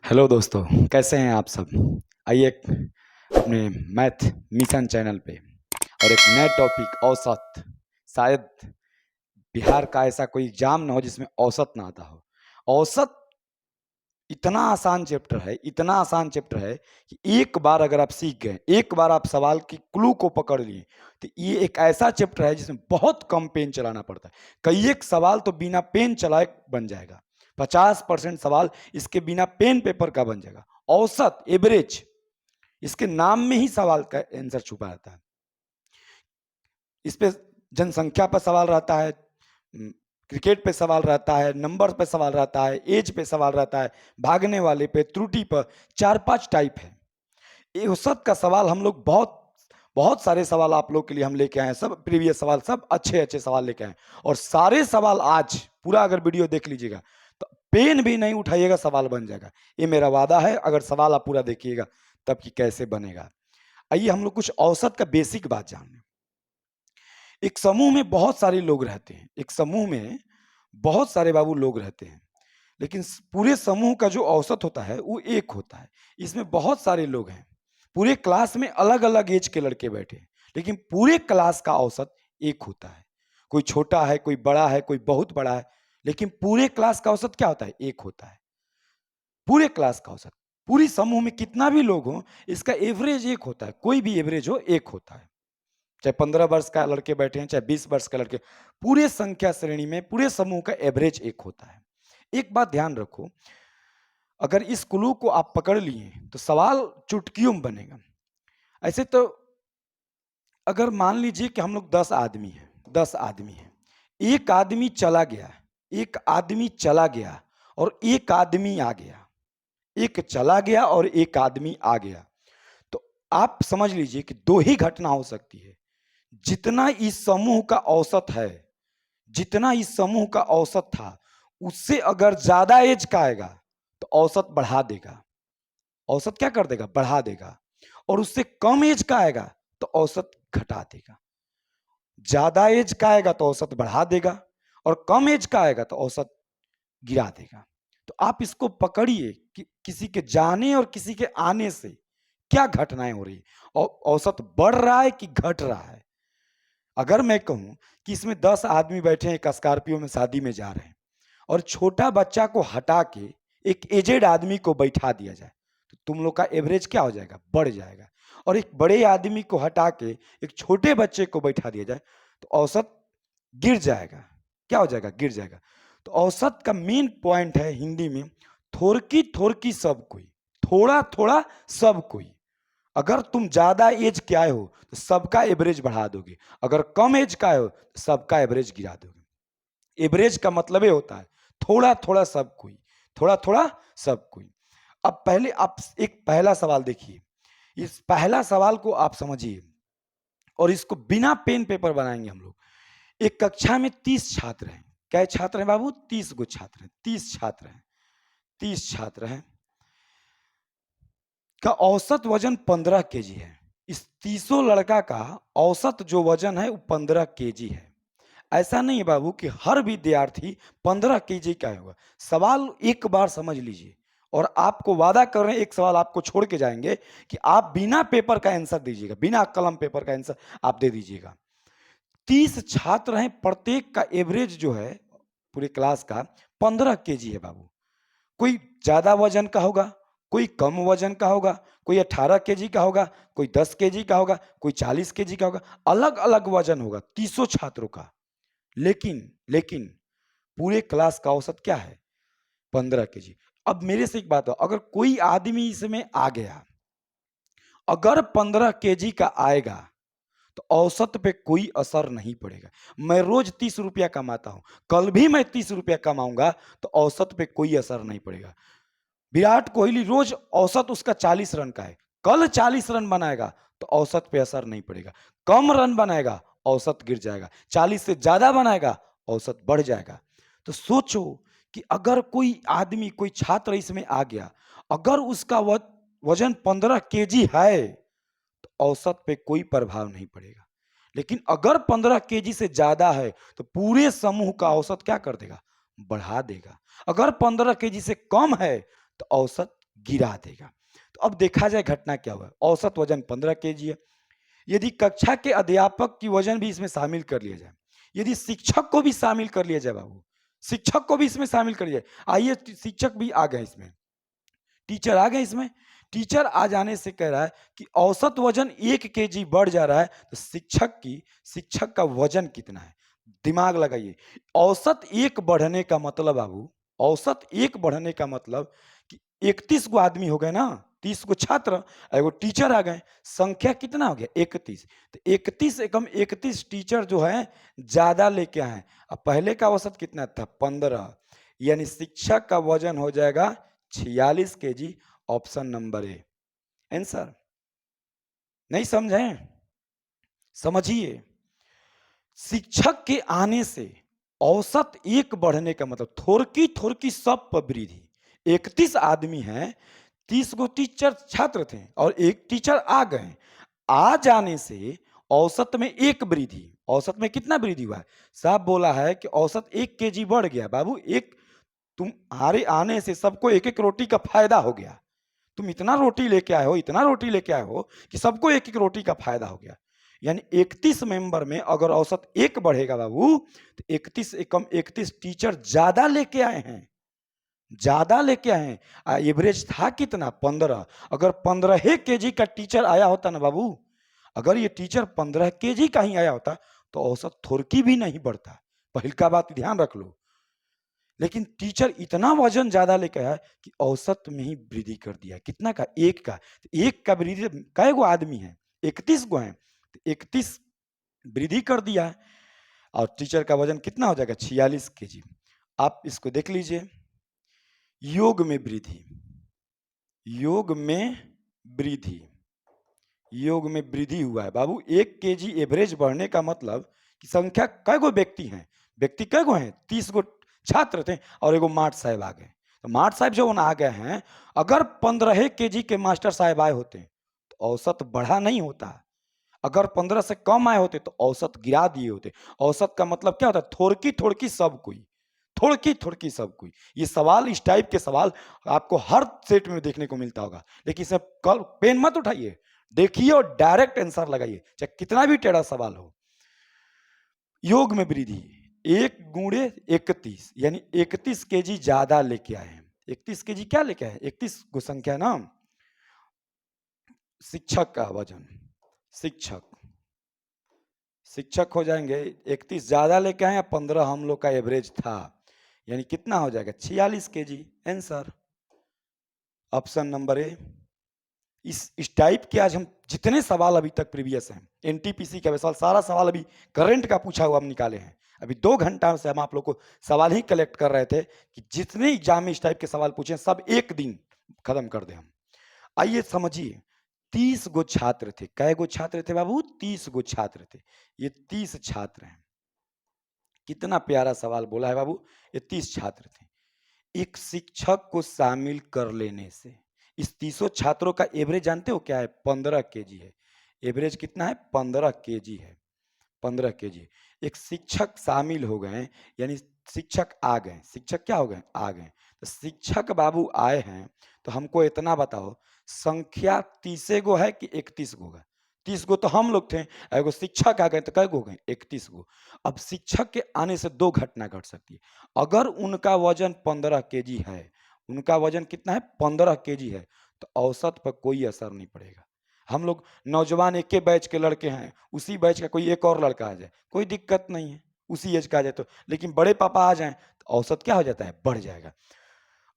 Hello दोस्तों, कैसे हैं आप सब। आइए अपने मैथ मिशन चैनल पे और एक नए टॉपिक औसत। शायद बिहार का ऐसा कोई एग्जाम ना हो जिसमें औसत ना आता हो। औसत इतना आसान चैप्टर है, इतना आसान चैप्टर है कि एक बार अगर आप सीख गए, एक बार आप सवाल की क्लू को पकड़ लिए, तो ये एक ऐसा चैप्टर है जिसमें बहुत कम पेन चलाना पड़ता है। कई एक सवाल तो बिना पेन चलाए बन जाएगा। 50% सवाल इसके बिना पेन पेपर का बन जाएगा। औसत, एवरेज, इसके नाम में ही सवाल का आंसर छुपा रहता है। इस पे जनसंख्या पर सवाल रहता है, क्रिकेट पे सवाल रहता है, नंबर पे सवाल रहता है, एज पे सवाल रहता है, भागने वाले पे, त्रुटि पर। 4-5 टाइप है। ये औसत का सवाल हम लोग बहुत बहुत सारे सवाल आप लोग के लिए हम लेके आए हैं। सब प्रीवियस सवाल, सब अच्छे अच्छे सवाल लेके आए हैं। और सारे सवाल आज पूरा अगर वीडियो देख लीजिएगा तो पेन भी नहीं उठाइएगा, सवाल बन जाएगा। ये मेरा वादा है। अगर सवाल आप पूरा देखिएगा तब कि कैसे बनेगा। आइए हम लोग कुछ औसत का बेसिक बात जान लें। एक समूह में बहुत सारे लोग रहते हैं। एक समूह में बहुत सारे बाबू लोग रहते हैं, लेकिन पूरे समूह का जो औसत होता है वो एक होता है। इसमें बहुत सारे लोग हैं। पूरे क्लास में अलग अलग एज के लड़के बैठे हैं, लेकिन पूरे क्लास का औसत एक होता है। कोई छोटा है, कोई बड़ा है, कोई बहुत बड़ा है, लेकिन पूरे क्लास का औसत क्या होता है? एक होता है। पूरे क्लास का औसत, पूरी समूह में कितना भी लोग हो, इसका एवरेज एक होता है। कोई भी एवरेज हो, एक होता है। चाहे 15 वर्ष का लड़के बैठे हैं, चाहे 20 वर्ष का लड़के, पूरे संख्या श्रेणी में पूरे समूह का एवरेज एक होता है। एक बात ध्यान रखो, अगर इस क्लू को आप पकड़ लिए तो सवाल चुटकियों में बनेगा। ऐसे तो अगर मान लीजिए कि हम लोग 10 आदमी हैं, 10 आदमी हैं, एक आदमी चला गया, एक आदमी चला गया और एक आदमी आ गया, एक चला गया और एक आदमी आ गया, तो आप समझ लीजिए कि दो ही घटना हो सकती है। जितना इस समूह का औसत है, जितना इस समूह का औसत था, उससे अगर ज्यादा एज का आएगा तो औसत बढ़ा देगा। औसत क्या कर देगा? बढ़ा देगा। और उससे कम एज का आएगा तो औसत घटा देगा। ज्यादा एज का आएगा तो औसत बढ़ा देगा, और कम एज का आएगा तो औसत गिरा देगा। तो आप इसको पकड़िए कि किसी के जाने और किसी के आने से क्या घटनाएं हो रही है, और औसत बढ़ रहा है कि घट रहा है। अगर मैं कहूं कि इसमें 10 आदमी बैठे हैं, एक स्कॉर्पियो में शादी में जा रहे हैं, और छोटा बच्चा को हटा के एक एजेड आदमी को बैठा दिया जाए, तो तुम लोग का एवरेज क्या हो जाएगा? बढ़ जाएगा। और एक बड़े आदमी को हटा के एक छोटे बच्चे को बैठा दिया जाए तो औसत गिर जाएगा। क्या हो जाएगा? गिर जाएगा। तो औसत का मेन पॉइंट है हिंदी में, थोड़की थोड़की सब कोई, थोड़ा थोड़ा सब कोई। अगर तुम ज्यादा एज के आए हो तो सबका एवरेज बढ़ा दोगे, अगर कम एज का आए हो तो सबका एवरेज गिरा दोगे। एवरेज का मतलब ये होता है थोड़ा थोड़ा सब कोई, थोड़ा थोड़ा सब कोई। अब पहले आप एक पहला सवाल देखिए। इस पहला सवाल को आप समझिए और इसको बिना पेन पेपर बनाएंगे हम लोग। एक कक्षा में 30 छात्र हैं। क्या छात्र हैं बाबू? 30 गो छात्र हैं। 30 छात्र हैं, 30 छात्र हैं का औसत वजन 15 केजी है। इस 30 लड़का का औसत जो वजन है वो 15 केजी है। ऐसा नहीं है बाबू कि हर विद्यार्थी 15 केजी का होगा। सवाल एक बार समझ लीजिए, और आपको वादा कर रहे हैं, एक सवाल आपको छोड़ के जाएंगे कि आप बिना पेपर का आंसर दीजिएगा, बिना कलम पेपर का आंसर आप दे दीजिएगा। 30 छात्र हैं, प्रत्येक का एवरेज जो है पूरे क्लास का 15 केजी है बाबू। कोई ज्यादा वजन का होगा, कोई कम वजन का होगा, कोई 18 केजी का होगा, कोई 10 केजी का होगा, कोई 40 केजी का होगा। अलग अलग वजन होगा 30 छात्रों का। लेकिन लेकिन पूरे क्लास का औसत क्या है? 15 केजी। अब मेरे से एक बात हो, अगर कोई आदमी इसमें आ गया, अगर 15 केजी का आएगा तो औसत पे कोई असर नहीं पड़ेगा। मैं रोज 30 रुपया कमाता हूं, कल भी मैं 30 रुपया कमाऊंगा तो औसत पे कोई असर नहीं पड़ेगा। विराट कोहली रोज औसत उसका 40 रन का है, कल 40 रन बनाएगा तो औसत पे असर नहीं पड़ेगा। कम रन बनाएगा, औसत गिर जाएगा। 40 से ज्यादा बनाएगा, औसत बढ़ जाएगा। तो सोचो कि अगर कोई आदमी, कोई छात्र इसमें आ गया, अगर उसका वजन 15 केजी है तो औसत पे कोई प्रभाव नहीं पड़ेगा। लेकिन अगर 15 केजी से ज्यादा है तो पूरे समूह का औसत क्या कर देगा? बढ़ा देगा। अगर 15 केजी से कम है तो औसत गिरा देगा। तो अब देखा जाए घटना क्या हुआ। औसत वजन 15 केजी है। यदि कक्षा के अध्यापक की वजन भी इसमें शामिल कर लिया जाए, यदि शिक्षक को भी शामिल कर लिया जाए बाबू, शिक्षक को भी इसमें शामिल कर लिया जाए, आइए शिक्षक भी आ गए इसमें, टीचर आ गए इसमें। टीचर आ जाने से कह रहा है कि औसत वजन 1 केजी बढ़ जा रहा है, तो शिक्षक का वजन कितना है? दिमाग लगाइए। औसत 1 बढ़ने का मतलब बाबू, औसत 1 बढ़ने का मतलब कि 31 गो आदमी हो गए ना, 30 गो छात्र, एगो टीचर आ गए, संख्या कितना हो गया? 31। तो 31 एकम 31 टीचर जो है ज्यादा लेके आए। अब पहले का औसत कितना था? 15, यानी शिक्षक का वजन हो जाएगा 46 KG. Option number A answer. नहीं समझे? समझिए, शिक्षक के आने से औसत 1 बढ़ने का मतलब थोड़की थोड़की सब पर वृद्धि। 31 आदमी हैं, 30 गो टीचर छात्र थे और एक टीचर आ गए। आ जाने से औसत में 1 वृद्धि। औसत में कितना वृद्धि हुआ है? साहब बोला है कि औसत 1 केजी बढ़ गया। बाबू, एक तुम्हारे आने से सबको एक एक रोटी का फायदा हो गया। तुम इतना रोटी लेके आए हो, इतना रोटी लेके आए हो कि सबको एक एक रोटी का फायदा हो गया। यानी 31 मेंबर में अगर औसत 1 बढ़ेगा बाबू, तो 31 एकम 31 टीचर ज्यादा लेके आए हैं, ज्यादा लेके आए हैं। एवरेज था कितना? 15। अगर 15 केजी का टीचर आया होता ना बाबू, अगर ये टीचर 15 केजी का ही आया होता, तो औसत थोड़की भी नहीं बढ़ता। पहल का बात ध्यान रख लो। लेकिन टीचर इतना वजन ज्यादा लेकर आया कि औसत में ही वृद्धि कर दिया। कितना का? 1 का। तो 1 का वृद्धि, कै गो आदमी है? 31 गो हैं, तो 31 वृद्धि कर दिया है। और टीचर का वजन कितना हो जाएगा? 46 केजी। आप इसको देख लीजिए। योग में वृद्धि, योग में वृद्धि, योग में वृद्धि हुआ है बाबू। 1 केजी एवरेज बढ़ने का मतलब कि संख्या कै गो व्यक्ति हैं? व्यक्ति कै गो हैं? 30 गो छात्र थे और एगो मास्टर साहब आ गए। तो मास्टर साहब जो आ गए हैं, अगर 15 केजी के मास्टर साहब आए होते तो औसत बढ़ा नहीं होता। अगर 15 से कम आए होते तो औसत गिरा दिए होते। औसत का मतलब क्या होता है? थोड़की थोड़की सब कोई, थोड़की थोड़की सब कोई। ये सवाल, इस टाइप के सवाल आपको हर सेट में देखने को मिलता होगा। लेकिन इसे कल पेन मत उठाइए, देखिए और डायरेक्ट आंसर लगाइए, चाहे कितना भी टेढ़ा सवाल हो। योग में वृद्धि 1 गुणे 31, यानी 31 केजी ज्यादा लेके आए हैं। 31 केजी क्या लेके आए? 31 को संख्या ना, शिक्षक का वजन, शिक्षक शिक्षक हो जाएंगे। 31 ज्यादा लेके आए, 15 हम लोग का एवरेज था, यानी कितना हो जाएगा? 46 KG. Answer option number A. इस टाइप के आज हम जितने सवाल अभी तक प्रीवियस हैं, एनटीपीसी का सवाल, सारा सवाल अभी करंट का पूछा हुआ हम निकाले हैं। अभी 2 घंटा से हम आप लोग को सवाल ही कलेक्ट कर रहे थे कि जितने एग्जाम में इस टाइप के सवाल पूछे सब एक दिन खत्म कर दे हम। आइए समझिए, 30 गो छात्र थे। कै गो छात्र थे बाबू? 30 गो छात्र थे। ये 30 छात्र हैं। कितना प्यारा सवाल बोला है बाबू। ये 30 छात्र थे। एक शिक्षक को शामिल कर लेने से इस 30 छात्रों का एवरेज जानते हो क्या है? 15 केजी है। एवरेज कितना है? 15 केजी है। 15 केजी। एक शिक्षक शामिल हो गए, यानी शिक्षक आ गए। शिक्षक क्या हो गए? आ गए। तो शिक्षक बाबू आए हैं, तो हमको इतना बताओ, संख्या 30 गो है कि 31 गो है? 30 गो तो हम लोग थे, एगो शिक्षक आ गए तो कै गो गए? 31 गो। अब शिक्षक के आने से 2 घटना घट सकती है। अगर उनका वजन 15 केजी है, उनका वजन कितना है? 15 केजी है, तो औसत पर कोई असर नहीं पड़ेगा। हम लोग नौजवान एक के बैच के लड़के हैं, उसी बैच का कोई एक और लड़का आ जाए, कोई दिक्कत नहीं है, उसी एज का आ जाए तो। लेकिन बड़े पापा आ जाएं तो औसत क्या हो जाता है? बढ़ जाएगा।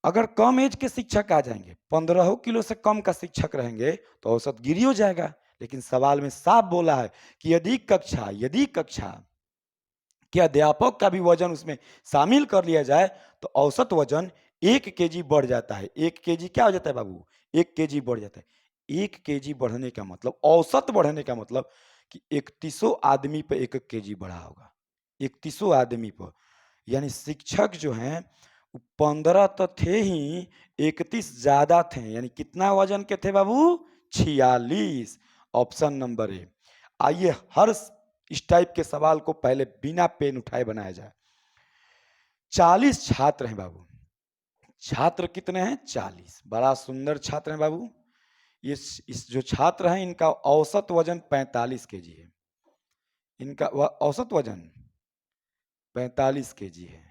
अगर कम एज के शिक्षक आ जाएंगे, 15 किलो से कम का शिक्षक रहेंगे, तो औसत गिरी हो जाएगा। लेकिन सवाल में साफ बोला है कि यदि कक्षा कि अध्यापक का भी वजन उसमें शामिल कर लिया जाए, तो औसत वजन 1 केजी बढ़ जाता है। 1 केजी क्या हो जाता है बाबू? 1 केजी बढ़ जाता है। 1 केजी बढ़ने का मतलब, औसत बढ़ने का मतलब कि 31 आदमी पे 1 केजी बढ़ा होगा। 31 आदमी पर, यानी शिक्षक जो हैं 15 तो थे ही, 31 ज्यादा थे, यानी कितना वजन के थे बाबू? 46। Option number A. आइए हर इस टाइप के सवाल को पहले बिना पेन उठाए बनाया जाए। 40 छात्र हैं बाबू, छात्र कितने हैं? 40। बड़ा सुंदर छात्र हैं बाबू। इस जो छात्र हैं इनका औसत वजन 45 केजी है। इनका औसत वजन 45 केजी है।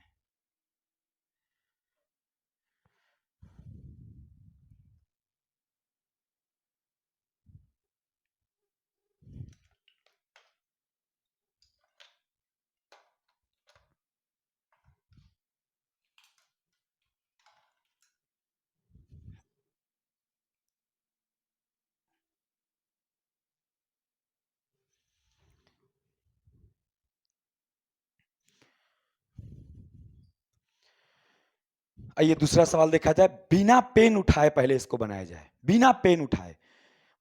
आइए दूसरा सवाल देखा जाए। बिना पेन उठाए पहले इसको बनाया जाए। बिना पेन उठाए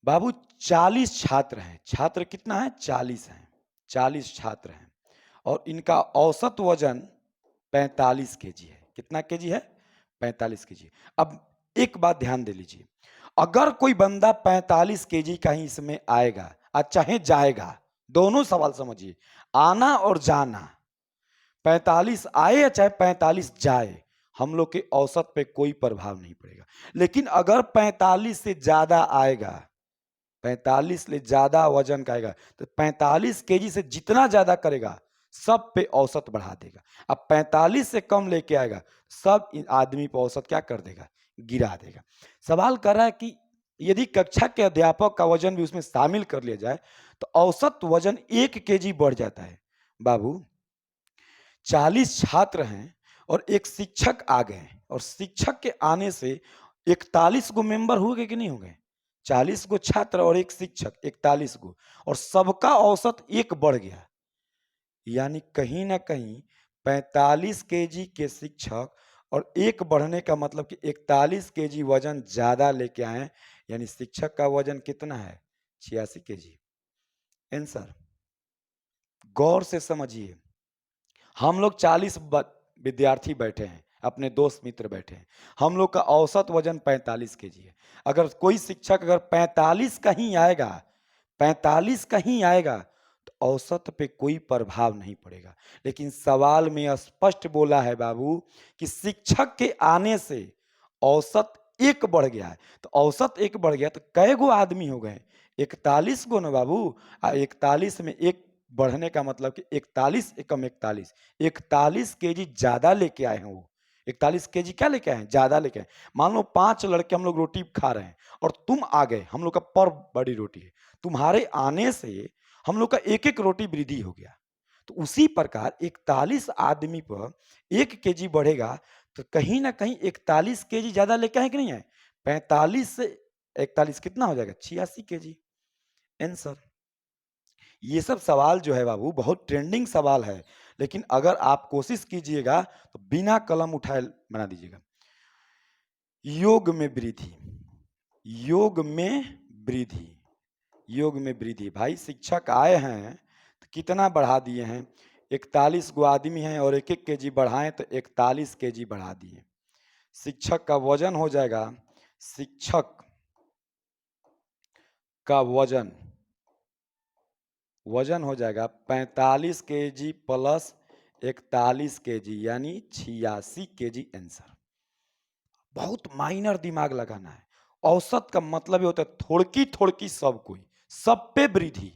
बाबू 40 छात्र हैं। छात्र कितना है? 40 हैं। 40 छात्र हैं और इनका औसत वजन 45 केजी है। कितना केजी है? 45 केजी। अब एक बात ध्यान दे लीजिए, अगर कोई बंदा 45 केजी का ही इसमें आएगा और चाहे जाएगा, दोनों सवाल समझिए, आना और जाना, 45 आए या चाहे 45 जाए, हम लोग के औसत पे कोई प्रभाव नहीं पड़ेगा। लेकिन अगर 45 से ज्यादा आएगा, 45 से ज्यादा वजन का आएगा, तो 45 केजी से जितना ज्यादा करेगा सब पे औसत बढ़ा देगा। अब 45 से कम लेके आएगा, सब आदमी पे औसत क्या कर देगा? गिरा देगा। सवाल कर रहा है कि यदि कक्षा के अध्यापक का वजन भी उसमें शामिल कर लिया जाए तो औसत वजन 1 केजी बढ़ जाता है। बाबू 40 छात्र हैं और एक शिक्षक आ गए, और शिक्षक के आने से 41 गो मेंबर हो गए कि नहीं हो गए? 40 गो छात्र और एक शिक्षक, 41 गो, और सबका औसत 1 बढ़ गया। यानी कहीं ना कहीं 45 केजी के शिक्षक और 1 बढ़ने का मतलब कि 41 केजी वजन ज्यादा लेके आए। यानी शिक्षक का वजन कितना है? 86 केजी। आंसर गौर से समझिए। हम लोग 40 विद्यार्थी बैठे हैं, अपने दोस्त मित्र बैठे हैं, हम लोग का औसत वजन 45 केजी है। अगर कोई शिक्षक अगर 45 कहीं आएगा, 45 कहीं आएगा, तो औसत पे कोई प्रभाव नहीं पड़ेगा। लेकिन सवाल में स्पष्ट बोला है बाबू कि शिक्षक के आने से औसत 1 बढ़ गया है। तो औसत 1 बढ़ गया तो कै गो आदमी हो गए? 41 गो ना बाबू। 41 में 1 बढ़ने का मतलब कि 41 एकम 41, 41 केजी ज्यादा लेके आए हैं वो। 41 केजी क्या लेके आए हैं? ज्यादा लेके आए। मान लो 5 लड़के हम लोग रोटी खा रहे हैं और तुम आ गए, हम लोग का पर बड़ी रोटी है, तुम्हारे आने से हम लोग का 1-1 रोटी वृद्धि हो गया। तो उसी प्रकार 41 आदमी पर 1 केजी बढ़ेगा तो कहीं ना कहीं 41 केजी ज्यादा लेके आए कि नहीं है? 45 से 41 कितना हो जाएगा? 86 केजी। आंसर। ये सब सवाल जो है बाबू बहुत ट्रेंडिंग सवाल है, लेकिन अगर आप कोशिश कीजिएगा तो बिना कलम उठाए बना दीजिएगा। योग में वृद्धि, योग में वृद्धि, योग में वृद्धि। भाई शिक्षक आए हैं तो कितना बढ़ा दिए हैं? 41 गो आदमी हैं और 1-1 केजी बढ़ाएं तो 41 केजी बढ़ा दिए। शिक्षक का वजन हो जाएगा, शिक्षक का वजन हो जाएगा 45 केजी प्लस 41 केजी, यानी 86 केजी। आंसर। बहुत माइनर दिमाग लगाना है। औसत का मतलब ये होता है थोड़की थोड़की सब कोई, सब पे वृद्धि।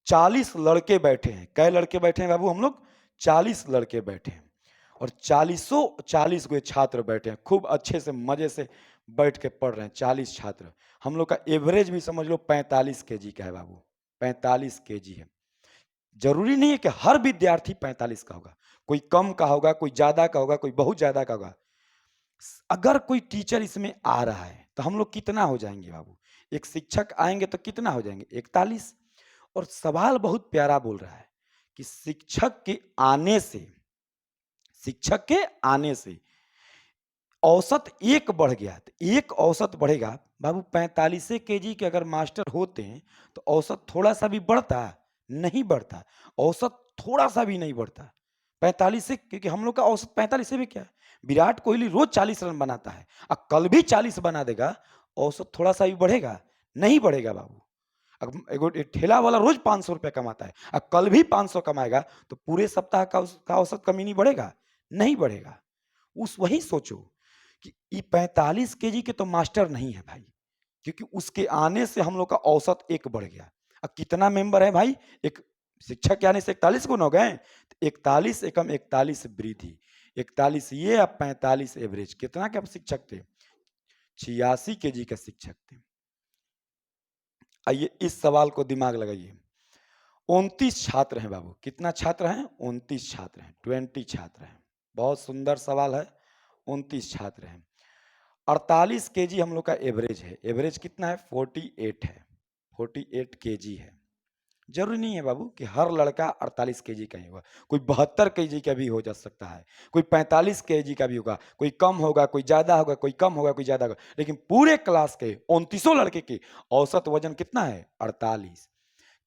40 लड़के बैठे हैं। कै लड़के बैठे हैं बाबू? हम लोग 40 लड़के बैठे हैं और 40 गो छात्र बैठे हैं, खूब अच्छे से मजे से बैठ के पढ़ रहे हैं। 40 छात्र, हम लोग का एवरेज भी समझ लो 45 केजी का है बाबू। 45 केजी है। जरूरी नहीं है कि हर विद्यार्थी 45 का होगा, कोई कम का होगा, कोई ज्यादा का होगा, कोई बहुत ज्यादा का होगा। अगर कोई टीचर इसमें आ रहा है तो हम लोग कितना हो जाएंगे बाबू? एक शिक्षक आएंगे तो कितना हो जाएंगे? 41। और सवाल बहुत प्यारा बोल रहा है कि शिक्षक के आने से, शिक्षक के आने से औसत 1 बढ़ गया तो 1 औसत बढ़ेगा बाबू। 45 केजी के अगर मास्टर होते हैं तो औसत थोड़ा सा भी बढ़ता? नहीं बढ़ता। औसत थोड़ा सा भी नहीं बढ़ता 45 से, क्योंकि हम लोग का औसत 45 से भी क्या है? विराट कोहली रोज 40 रन बनाता है और कल भी 40 बना देगा, औसत थोड़ा सा भी बढ़ेगा? नहीं बढ़ेगा बाबू। अगर ठेला वाला रोज 500 रुपया कमाता है और कल भी 500 कमाएगा तो पूरे सप्ताह का उसका औसत कमी नहीं बढ़ेगा? नहीं बढ़ेगा। उस वही सोचो कि ये 45 केजी के तो मास्टर नहीं है भाई, क्योंकि उसके आने से हम लोग का औसत 1 बढ़ गया। अब कितना मेंबर है भाई? एक शिक्षक के आने से 41 गुना हो गए। तो 41 एकम 41 वृद्धि, 41 ये अब 45 एवरेज। कितना के अब शिक्षक थे? 86 केजी का शिक्षक थे। आइए इस सवाल को दिमाग लगाइए। 29 छात्र हैं बाबू। कितना छात्र हैं? 29 छात्र हैं, 20 छात्र हैं। बहुत सुंदर सवाल है। 29 छात्र हैं। 48 केजी हम लोग का एवरेज है। एवरेज कितना है? 48 है। 48 केजी है। जरूरी नहीं है बाबू कि हर लड़का 48 केजी का ही होगा। कोई 72 केजी का भी हो जा सकता है, कोई 45 केजी का भी होगा, कोई कम होगा, कोई ज्यादा होगा, कोई कम होगा, कोई ज्यादा होगा। लेकिन पूरे क्लास के 29 लड़के की औसत वजन कितना है? 48।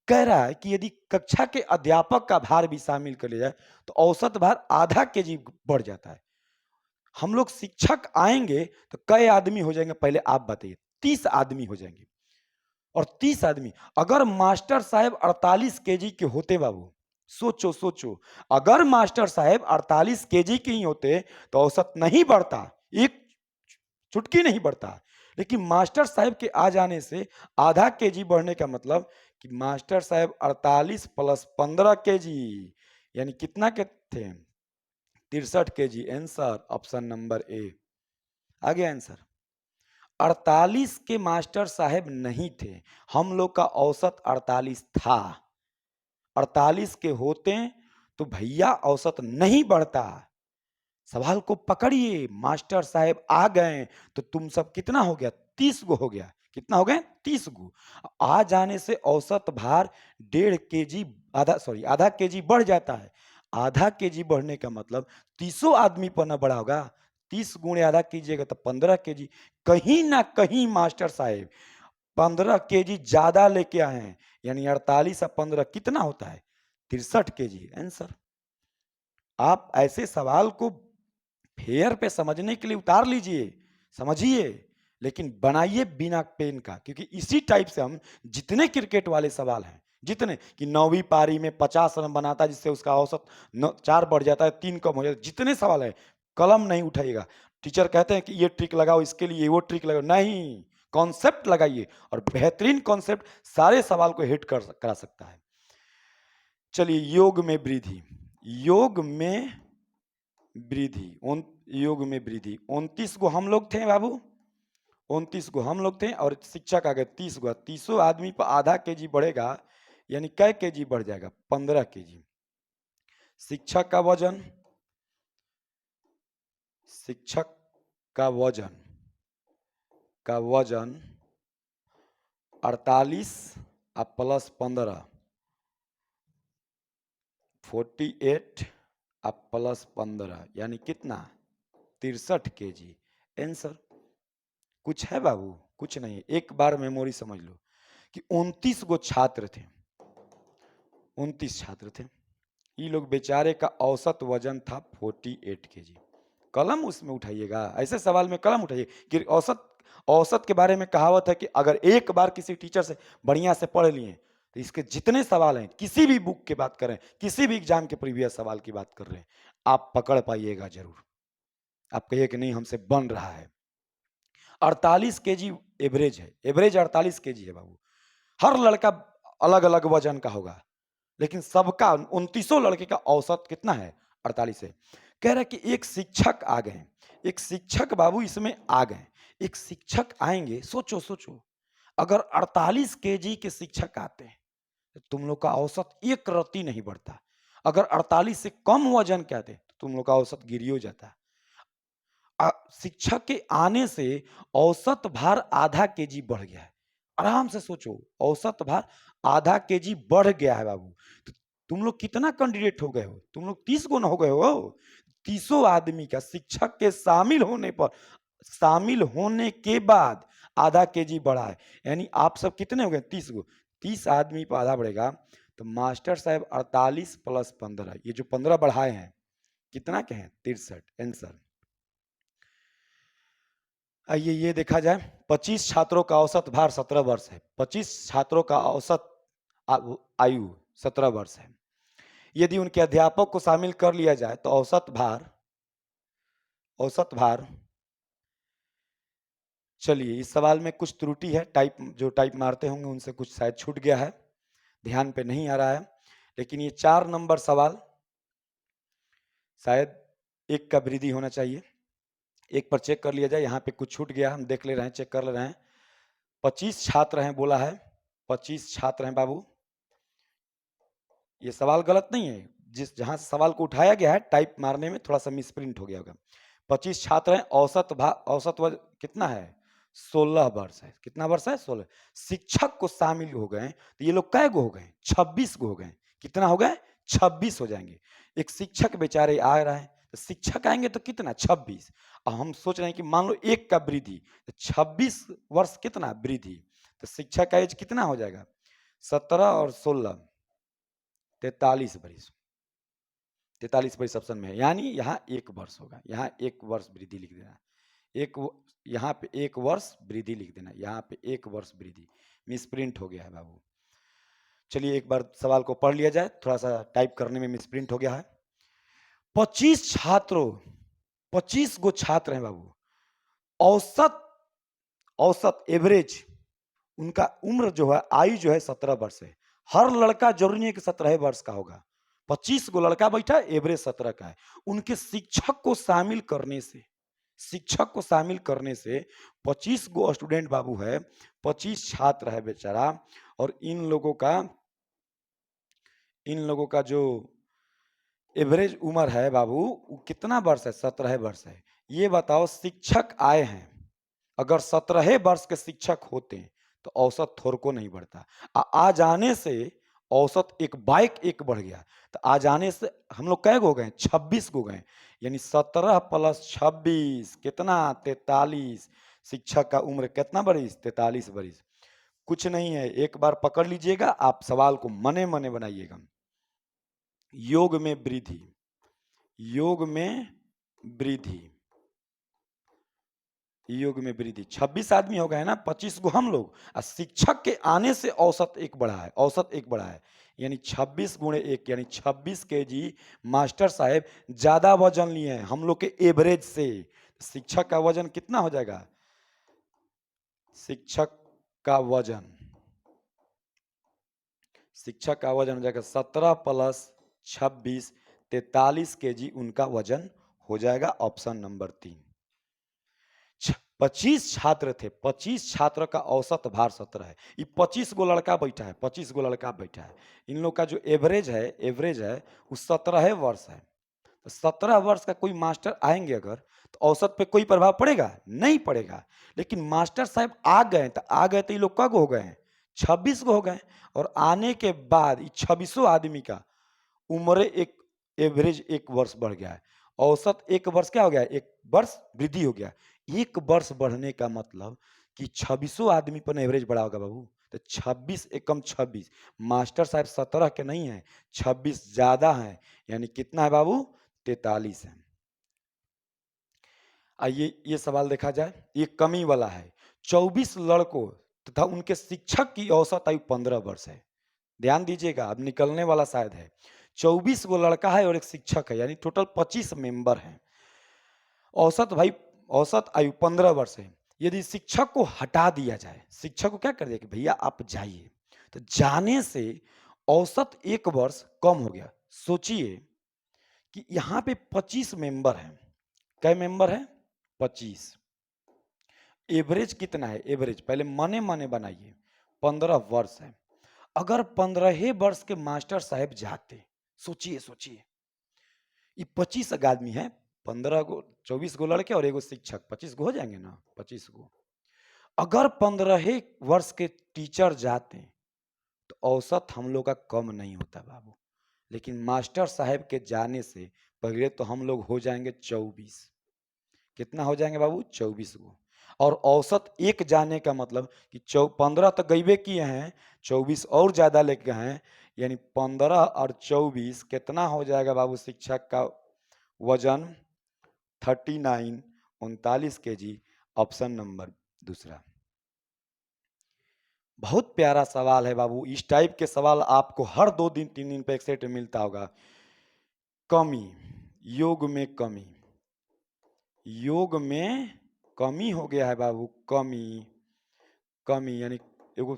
कह रहा है कि यदि कक्षा के अध्यापक का भार भी शामिल कर लिया जाए तो औसत भार आधा केजी बढ़ जाता है। हम लोग शिक्षक आएंगे तो कई आदमी हो जाएंगे? पहले आप बताइए। 30 आदमी हो जाएंगे। और 30 आदमी, अगर मास्टर साहब 48 केजी के होते बाबू, सोचो सोचो, अगर मास्टर साहब 48 केजी के ही होते तो औसत नहीं बढ़ता, एक चुटकी नहीं बढ़ता। लेकिन मास्टर साहब के आ जाने से आधा केजी बढ़ने का मतलब कि मास्टर साहब 48 प्लस 15 केजी, यानी कितना के थे? 63 KG. Answer option number A. आगे आंसर 48 के मास्टर साहब नहीं थे, हम लोग का औसत 48 था। 48 के होते तो भैया औसत नहीं बढ़ता। सवाल को पकड़िए। मास्टर साहब आ गए तो तुम सब कितना हो गया? 30 गो हो गया। कितना हो गए? 30 गो। आ जाने से औसत भार 1.5 केजी, आधा केजी बढ़ जाता है। आधा केजी बढ़ने का मतलब 30 आदमी पर ना बढ़ा होगा। 30 गुणे आधा कीजिएगा तो 15 केजी। कहीं ना कहीं मास्टर साहब 15 केजी ज्यादा लेके आए हैं, यानी 48 और 15 कितना होता है? 63 केजी। आंसर। आप ऐसे सवाल को फेयर पे समझने के लिए उतार लीजिए, समझिए, लेकिन बनाइए बिना पेन का। क्योंकि इसी टाइप से हम जितने क्रिकेट वाले सवाल हैं, जितने कि 9वीं पारी में 50 रन बनाता है जिससे उसका औसत 4 बढ़ जाता है, 3 कम हो जाता है, जितने सवाल हैं, कलम नहीं उठाइएगा। टीचर कहते हैं कि ये ट्रिक लगाओ, इसके लिए वो ट्रिक लगाओ, नहीं, कॉन्सेप्ट लगाइए। और बेहतरीन कॉन्सेप्ट सारे सवाल को हिट करा सकता है। चलिए योग में वृद्धि। योग में वृद्धि, योग में वृद्धि। 29 गो हम लोग थे बाबू। 29 गो हम लोग थे और शिक्षक आ गए 30 गो। 30 आदमी पर आधा केजी बढ़ेगा, यानी कै केजी बढ़ जाएगा? 15 केजी। शिक्षक का वजन, शिक्षक का वजन, 48 प्लस 15, 48 प्लस 15, यानी कितना? 63 केजी। आंसर। कुछ है बाबू? कुछ नहीं है। एक बार मेमोरी समझ लो कि 29 गो छात्र थे। 29 छात्र थे। ये लोग बेचारे का औसत वजन था 48 केजी। कलम उसमें उठाइएगा, ऐसे सवाल में कलम उठाइए कि औसत के बारे में कहावत है कि अगर एक बार किसी टीचर से बढ़िया से पढ़ लिए तो इसके जितने सवाल हैं, किसी भी बुक की बात करें, किसी भी एग्जाम के प्रीवियस सवाल की बात कर रहे हैं, आप पकड़ पाइएगा जरूर। आप कहिए कि नहीं हमसे बन रहा है। 48 केजी एवरेज है। एवरेज 48 केजी है बाबू। हर लड़का अलग अलग वजन का होगा, लेकिन सबका 29 लड़के का औसत कितना है? 48 है। कह रहा है कि एक शिक्षक आ गए। एक शिक्षक बाबू इसमें आ गए। एक शिक्षक आएंगे, सोचो सोचो, अगर 48 केजी के शिक्षक आते हैं तो तुम लोग का औसत एक रत्ती नहीं बढ़ता। अगर 48 से कम वजन के आते तो तुम लोग का औसत गिर हो जाता। शिक्षक के आने से औसत भार आधा केजी बढ़ गया है। आराम से सोचो, औसत भार आधा केजी बढ़ गया है बाबू। तो तुम लोग कितना कैंडिडेट हो गए हो? तुम लोग 30 गुना हो गए हो। 30 आदमी का शिक्षक के शामिल होने पर, शामिल होने के बाद आधा केजी बढ़ा है। यानी आप सब कितने हो गए? 30 गो। 30 आदमी पर आधा बढ़ेगा तो मास्टर साहब 48 प्लस 15, ये जो 15 बढ़ाए हैं कितना के हैं? 63। आंसर। आइए ये देखा जाए। 25 छात्रों का औसत भार 17 वर्ष है। 25 छात्रों का औसत आयु 17 वर्ष है। यदि उनके अध्यापक को शामिल कर लिया जाए तो औसत भार चलिए, इस सवाल में कुछ त्रुटि है, जो टाइप मारते होंगे उनसे कुछ शायद छूट गया है, ध्यान पे नहीं आ रहा है। लेकिन ये 4 नंबर सवाल शायद 1 का वृद्धि होना चाहिए। 1 पर चेक कर लिया जाए, यहाँ पे कुछ छूट गया, हम देख ले रहे हैं, चेक कर ले रहे हैं। 25 छात्र हैं बोला है, 25 छात्र हैं बाबू। ये सवाल गलत नहीं है, जहां से सवाल को उठाया गया है टाइप मारने में थोड़ा सा मिसप्रिंट हो गया होगा। 25 छात्र हैं, औसत कितना है? 16 वर्ष है। कितना वर्ष है? 16। शिक्षक को शामिल हो गए तो ये लोग कै गो हो गए? 26 गो हो गए। कितना हो गए? 26 हो जाएंगे। एक शिक्षक बेचारे आ रहे हैं, तो शिक्षक आएंगे तो कितना? 26। और हम सोच रहे हैं कि मान लो 1 का वृद्धि, तो 26 वर्ष कितना वृद्धि, तो शिक्षक का एज कितना हो जाएगा? 17 और 16 43 वर्ष। 43 वर्ष ऑप्शन में है, यानी यहाँ 1 वर्ष होगा। यहाँ 1 वर्ष वृद्धि लिख देना। यहाँ पे 1 वर्ष वृद्धि लिख देना। यहाँ पे 1 वर्ष वृद्धि मिसप्रिंट हो गया है बाबू। चलिए एक बार सवाल को पढ़ लिया जाए, थोड़ा सा टाइप करने में मिसप्रिंट हो गया है। 25 छात्रों, 25 गो छात्र हैं बाबू। औसत एवरेज उनका उम्र जो है, आयु जो है 17 वर्ष है। हर लड़का जरूरी नहीं है कि 17 वर्ष का होगा। 25 गो लड़का बैठा है, एवरेज 17 का है। उनके शिक्षक को शामिल करने से 25 गो स्टूडेंट बाबू है, 25 छात्र है बेचारा। और इन लोगों का जो एवरेज उम्र है बाबू, वो कितना वर्ष है? 17 वर्ष है। ये बताओ, शिक्षक आए हैं, अगर 17 वर्ष के शिक्षक होते हैं तो औसत थोड़ को नहीं बढ़ता। आ जाने से औसत 1 बाइक 1 बढ़ गया, तो आ जाने से हम लोग कै गो गए? 26 गो गए। यानी 17 + 26 कितना? 43। शिक्षक का उम्र कितना बरिस? 43 बरिस। कुछ नहीं है, एक बार पकड़ लीजिएगा, आप सवाल को मने मने बनाइएगा। योग में वृद्धि, योग में वृद्धि, योग में वृद्धि। 26 आदमी हो गए ना, 25 गो हम लोग, और शिक्षक के आने से औसत 1 बढ़ा है, औसत 1 बढ़ा है। यानी 26 × 1 यानी 26 kg मास्टर साहेब ज्यादा वजन लिए हैं हम लोग के एवरेज से। शिक्षक का वजन कितना हो जाएगा? शिक्षक का वजन हो जाएगा 17 + 26 43 kg उनका वजन हो जाएगा। Option number 3। 25 छात्र थे, 25 छात्र का औसत भार 17 है। ये 25 गो लड़का बैठा है, 25 गो लड़का बैठा है। इन लोग का जो एवरेज है वो 17 वर्ष है। तो 17 वर्ष का कोई मास्टर आएंगे अगर, तो औसत पे कोई प्रभाव पड़ेगा? नहीं पड़ेगा। लेकिन मास्टर साहब आ गए तो ये लोग कब हो गए? 26 गो हो गए। और आने के बाद 26 आदमी का उम्र एवरेज 1 वर्ष बढ़ गया है। औसत 1 वर्ष क्या हो गया? 1 वर्ष वृद्धि हो गया। 1 वर्ष बढ़ने का मतलब कि 26 आदमी पर एवरेज बढ़ा होगा बाबू। तो 26 एकम 26, मास्टर साहब 17 के नहीं है, 26 ज्यादा है। यानी कितना है बाबू? 43 है। आइए ये सवाल देखा जाए, ये कमी वाला है। 24 लड़कों तथा उनके शिक्षक की औसत आयु 15 वर्ष है। ध्यान दीजिएगा, अब निकलने वाला शायद है। 24 गो लड़का है और एक शिक्षक है, यानी टोटल 25 मेंबर हैं। औसत आयु 15 वर्ष है। यदि शिक्षक को हटा दिया जाए, शिक्षक को क्या कर दिया कि भैया आप जाइए, तो जाने से औसत 1 वर्ष कम हो गया। सोचिए कि यहाँ पे 25 मेंबर हैं। कै मेंबर है? 25। एवरेज कितना है? एवरेज पहले मने मने बनाइए, 15 वर्ष है। अगर 15 वर्ष के मास्टर साहब जाते, सोचिए ये 25 आदमी है, 15 गो 24 गो लड़के और एगो शिक्षक, 25 गो हो जाएंगे ना? 25 गो। अगर 15 वर्ष के टीचर जाते तो औसत हम लोग का कम नहीं होता बाबू। लेकिन मास्टर साहब के जाने से पहले तो हम लोग हो जाएंगे 24। कितना हो जाएंगे बाबू? 24 गो। और औसत 1 जाने का मतलब कि 15 तो गईबे किए हैं, 24 और ज्यादा लेके गए हैं। यानी 15 और 24 कितना हो जाएगा बाबू? शिक्षक का वजन 39 kg। ऑप्शन नंबर दूसरा। बहुत प्यारा सवाल है बाबू। इस टाइप के सवाल आपको हर 2 दिन 3 दिन पे एक सेट मिलता होगा। कमी, योग में कमी, योग में कमी हो गया है बाबू, कमी। कमी यानी एगो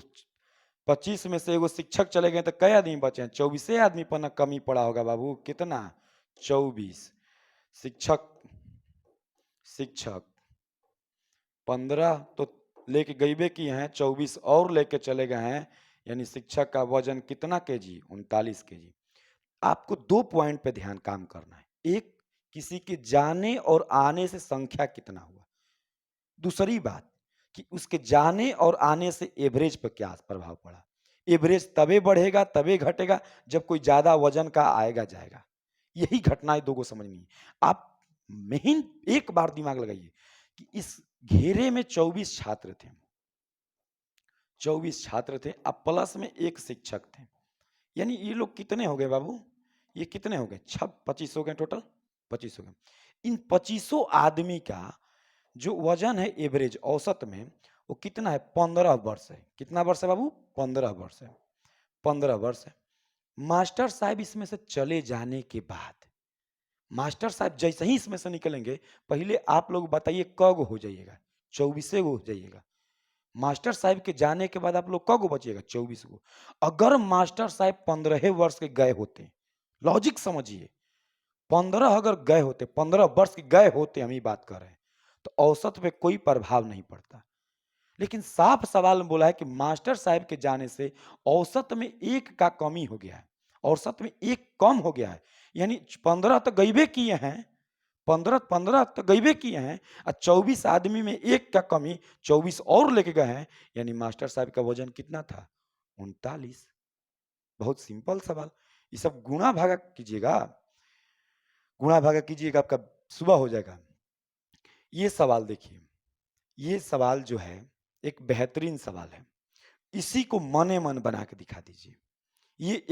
25 में से एगो शिक्षक चले गए तो कई आदमी बचे हैं? 24 आदमी पर ना कमी पड़ा होगा बाबू। कितना? 24। शिक्षक शिक्षक 15 तो लेके गईबे किए हैं, 24 और लेके चले गए हैं, यानी शिक्षक का वजन कितना केजी? 39 केजी। आपको 2 पॉइंट पे ध्यान काम करना है। एक, किसी के जाने और आने से संख्या कितना हुआ। दूसरी बात कि उसके जाने और आने से एवरेज पर क्या प्रभाव पड़ा। एवरेज तबे बढ़ेगा तबे घटेगा जब कोई ज्यादा वजन का आएगा जाएगा। यही घटनाएं दो को समझनी है। आप मेन एक बार दिमाग लगाइए कि इस घेरे में 24 छात्र थे, 24 छात्र थे, अब प्लस में एक शिक्षक थे, यानी ये लोग कितने हो गए बाबू? ये कितने हो गए? 25 हो गए टोटल, 25 हो गए। इन 25 आदमी का जो वजन है एवरेज औसत में वो कितना है? 15 वर्ष है। कितना वर्ष है बाबू? 15 वर्ष है। 15 वर्ष है। मास्टर साहब इसमें से चले जाने के बाद, मास्टर साहब जैसे ही इसमें से निकलेंगे, पहले आप लोग बताइए कब हो जाइएगा? 24 गो हो जाइएगा। मास्टर साहब के जाने के बाद आप लोग कब बचिएगा? 24 गो। अगर मास्टर साहब 15 वर्ष के गए होते, लॉजिक समझिए, 15 अगर गए होते, 15 वर्ष के गए होते, हम ही बात कर रहे हैं, तो औसत पे कोई प्रभाव नहीं पड़ता। लेकिन साफ सवाल में बोला है कि मास्टर साहब के जाने से औसत में एक का कमी हो गया है, औसत में एक कम हो गया है, यानी 15 तो गईबे किए हैं, 15 तो गईबे किए हैं, और 24 आदमी में एक का कमी, 24 और लेके गए हैं, यानी मास्टर साहब का वजन कितना था? 39। बहुत सिंपल सवाल। ये सब गुणा भागा कीजिएगा, गुणा भागा कीजिएगा, आपका सुबह हो जाएगा। ये सवाल देखिए, ये सवाल जो है एक बेहतरीन सवाल है, इसी को मने मन बना के दिखा दीजिए। ये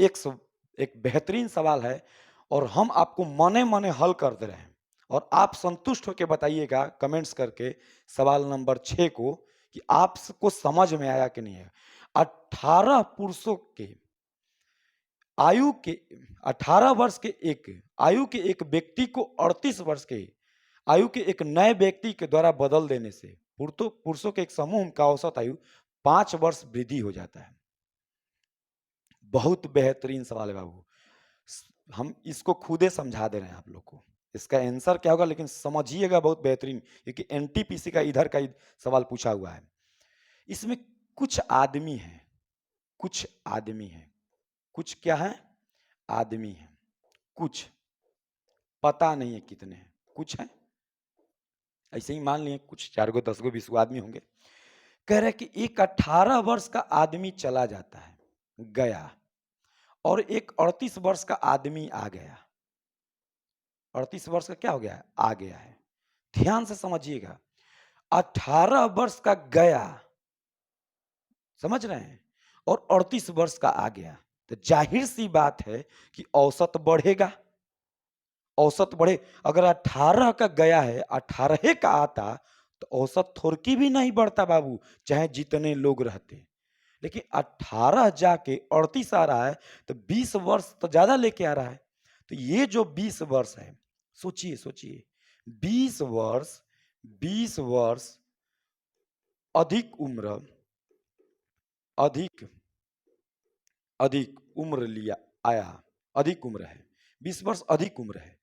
एक बेहतरीन सवाल है और हम आपको मने मने हल कर दे रहे हैं, और आप संतुष्ट होकर बताइएगा कमेंट्स करके सवाल नंबर 6 को कि आपको समझ में आया कि नहीं है। 18 पुरुषों के आयु के 18 वर्ष के एक आयु के एक व्यक्ति को 38 वर्ष के आयु के एक नए व्यक्ति के द्वारा बदल देने से पुरुषों के एक समूह का औसत आयु 5 वर्ष वृद्धि हो जाता है। बहुत बेहतरीन सवाल है बाबू, हम इसको खुदे समझा दे रहे हैं आप लोग को, इसका आंसर क्या होगा, लेकिन समझिएगा बहुत बेहतरीन, क्योंकि एनटीपीसी का इधर का सवाल पूछा हुआ है। इसमें कुछ आदमी हैं, कुछ आदमी हैं, कुछ क्या है? आदमी हैं, कुछ पता नहीं है कितने हैं, कुछ है, ऐसे ही मान लिए कुछ 4 गो 10 गो 20 गो आदमी होंगे। कह रहे कि एक 18 वर्ष का आदमी चला जाता है, गया, और एक 38 वर्ष का आदमी आ गया। 38 वर्ष का क्या हो गया? आ गया है। ध्यान से समझिएगा, 18 वर्ष का गया, समझ रहे हैं, और 38 वर्ष का आ गया, तो जाहिर सी बात है कि औसत बढ़ेगा, औसत बढ़े। अगर 18 का गया है, 18 का आता, तो औसत थोड़की भी नहीं बढ़ता बाबू, चाहे जितने लोग रहते। लेकिन 18 जाके 38 आ रहा है, तो 20 वर्ष तो ज्यादा लेके आ रहा है। तो ये जो 20 वर्ष है, सोचिए सोचिए, 20 वर्ष, 20 वर्ष अधिक उम्र, अधिक अधिक उम्र लिया आया, अधिक उम्र है, 20 वर्ष अधिक उम्र है।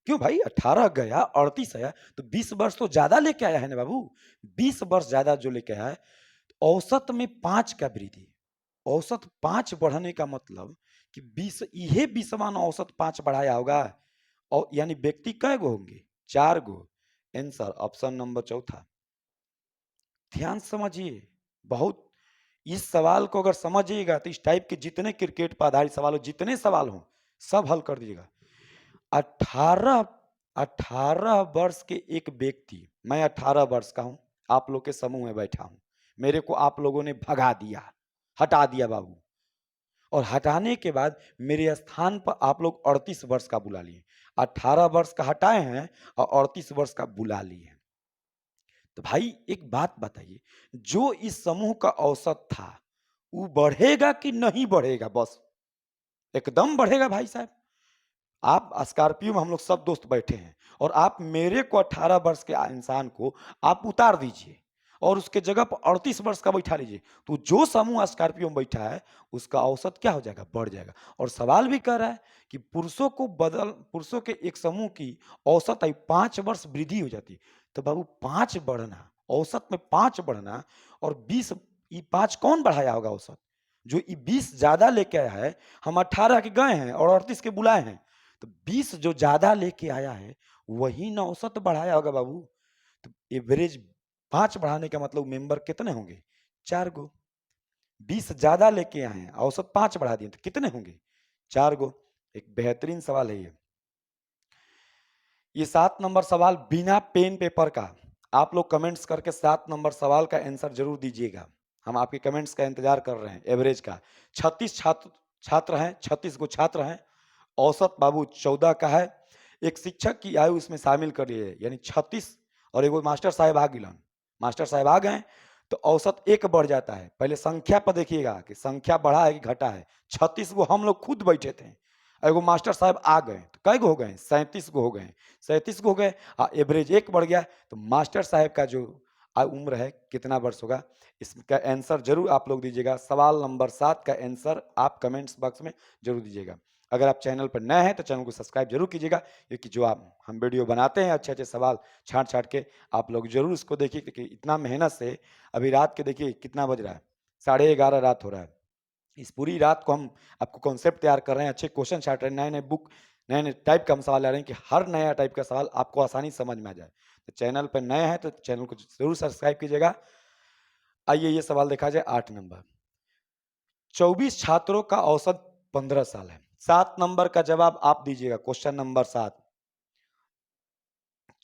क्यों भाई? 18 गया, 38 आया, तो 20 वर्ष तो ज्यादा लेके आया है ना बाबू, 20 वर्ष ज्यादा जो लेके आया है। तो औसत में 5 का वृद्धि, औसत 5 बढ़ने का मतलब कि 20, ये 20वां औसत 5 बढ़ाया होगा, और यानी व्यक्ति कै गो होंगे? 4 गो। आंसर ऑप्शन नंबर चौथा। ध्यान समझिए, बहुत, इस सवाल को अगर समझिएगा तो इस टाइप के जितने क्रिकेट पर आधारित सवाल हो, जितने सवाल हो, सब हल कर दीजिएगा। 18 18 वर्ष के एक व्यक्ति, मैं 18 वर्ष का हूं, आप लोग के समूह में बैठा हूं, मेरे को आप लोगों ने भगा दिया, हटा दिया बाबू, और हटाने के बाद मेरे स्थान पर आप लोग 38 वर्ष का बुला लिए, 18 वर्ष का हटाए हैं और 38 वर्ष का बुला लिए। तो भाई एक बात बताइए, जो इस समूह का औसत था वो बढ़ेगा कि नहीं बढ़ेगा? बस एकदम बढ़ेगा भाई साहब। आप स्कॉर्पियो में हम लोग सब दोस्त बैठे हैं और आप मेरे को 18 वर्ष के इंसान को आप उतार दीजिए और उसके जगह पर 38 वर्ष का बैठा लीजिए, तो जो समूह स्कॉर्पियो में बैठा है उसका औसत क्या हो जाएगा, बढ़ जाएगा। और सवाल भी कर रहा है कि पुरुषों के एक समूह की औसत आयु 5 वर्ष वृद्धि हो जाती है। तो बाबू 5 बढ़ना, औसत में 5 बढ़ना और 20, ये 5 कौन बढ़ाया होगा औसत? जो ये 20 ज्यादा लेके आया है, हम 18 के गए हैं और 38 के बुलाए हैं, तो 20 जो ज्यादा लेके आया है वही ना औसत बढ़ाया होगा बाबू। तो एवरेज 5 बढ़ाने का मतलब मेंबर कितने होंगे, 4 गो। 20 ज्यादा लेके आए हैं, औसत 5 बढ़ा दिए तो कितने होंगे, 4 गो। एक बेहतरीन सवाल है ये 7 नंबर सवाल बिना पेन पेपर का। आप लोग कमेंट्स करके 7 नंबर सवाल का आंसर जरूर दीजिएगा। हम आपके कमेंट्स का इंतजार कर रहे हैं। एवरेज का 36 छात्र हैं, 36 गो छात्र हैं। औसत बाबू 14 का है। एक शिक्षक की आयु इसमें शामिल करिए, यानी 36, और एगो मास्टर साहब आ गिलन, मास्टर साहब आ गए तो औसत 1 बढ़ जाता है। पहले संख्या पर देखिएगा कि संख्या बढ़ा है कि घटा है। 36 गो हम लोग खुद बैठे थे, एगो मास्टर साहब आ गए तो कै गो हो गए, 37 गो हो गए। 37 गो हो गए, एवरेज 1 बढ़ गया, तो मास्टर साहब का जो उम्र है कितना वर्ष होगा, इसका आंसर जरूर आप लोग दीजिएगा। सवाल नंबर 7 का आंसर आप कमेंट्स बॉक्स में जरूर दीजिएगा। अगर आप चैनल पर नए हैं तो चैनल को सब्सक्राइब जरूर कीजिएगा, क्योंकि जो हम वीडियो बनाते हैं अच्छे अच्छे सवाल छांट छांट के, आप लोग जरूर उसको देखिए, क्योंकि इतना मेहनत से अभी रात के देखिए कितना बज रहा है, 11:30 रात हो रहा है। इस पूरी रात को हम आपको कॉन्सेप्ट तैयार कर रहे हैं, अच्छे क्वेश्चन छाट रहे हैं, नए नए बुक, नए नए टाइप का हम सवाल ला रहे हैं कि हर नया टाइप का सवाल आपको आसानी समझ में आ जाए। तो चैनल पर नए हैं तो चैनल को जरूर सब्सक्राइब कीजिएगा। आइए ये सवाल देखा जाए 8 नंबर। 24 छात्रों का औसत 15 साल है। 7 नंबर का जवाब आप दीजिएगा। क्वेश्चन नंबर 7,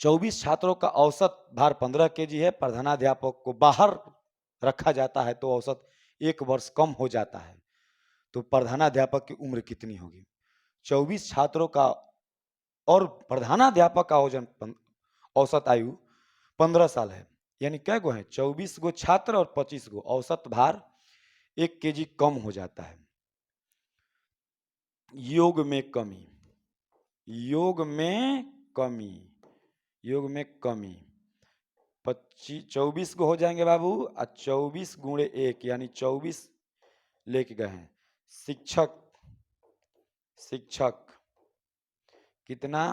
24 छात्रों का औसत भार 15 केजी है। प्रधानाध्यापक को बाहर रखा जाता है तो औसत 1 वर्ष कम हो जाता है, तो प्रधानाध्यापक की उम्र कितनी होगी? 24 छात्रों का और प्रधानाध्यापक का औसत आयु 15 साल है, यानी कै गो है, 24 गो छात्र और 25 गो, औसत भार 1 केजी कम हो जाता है। योग में कमी, योग में कमी, योग में कमी, 24 गो हो जाएंगे बाबू, और 24 गुणे 1 यानी 24 लेके गए हैं। शिक्षक, शिक्षक कितना,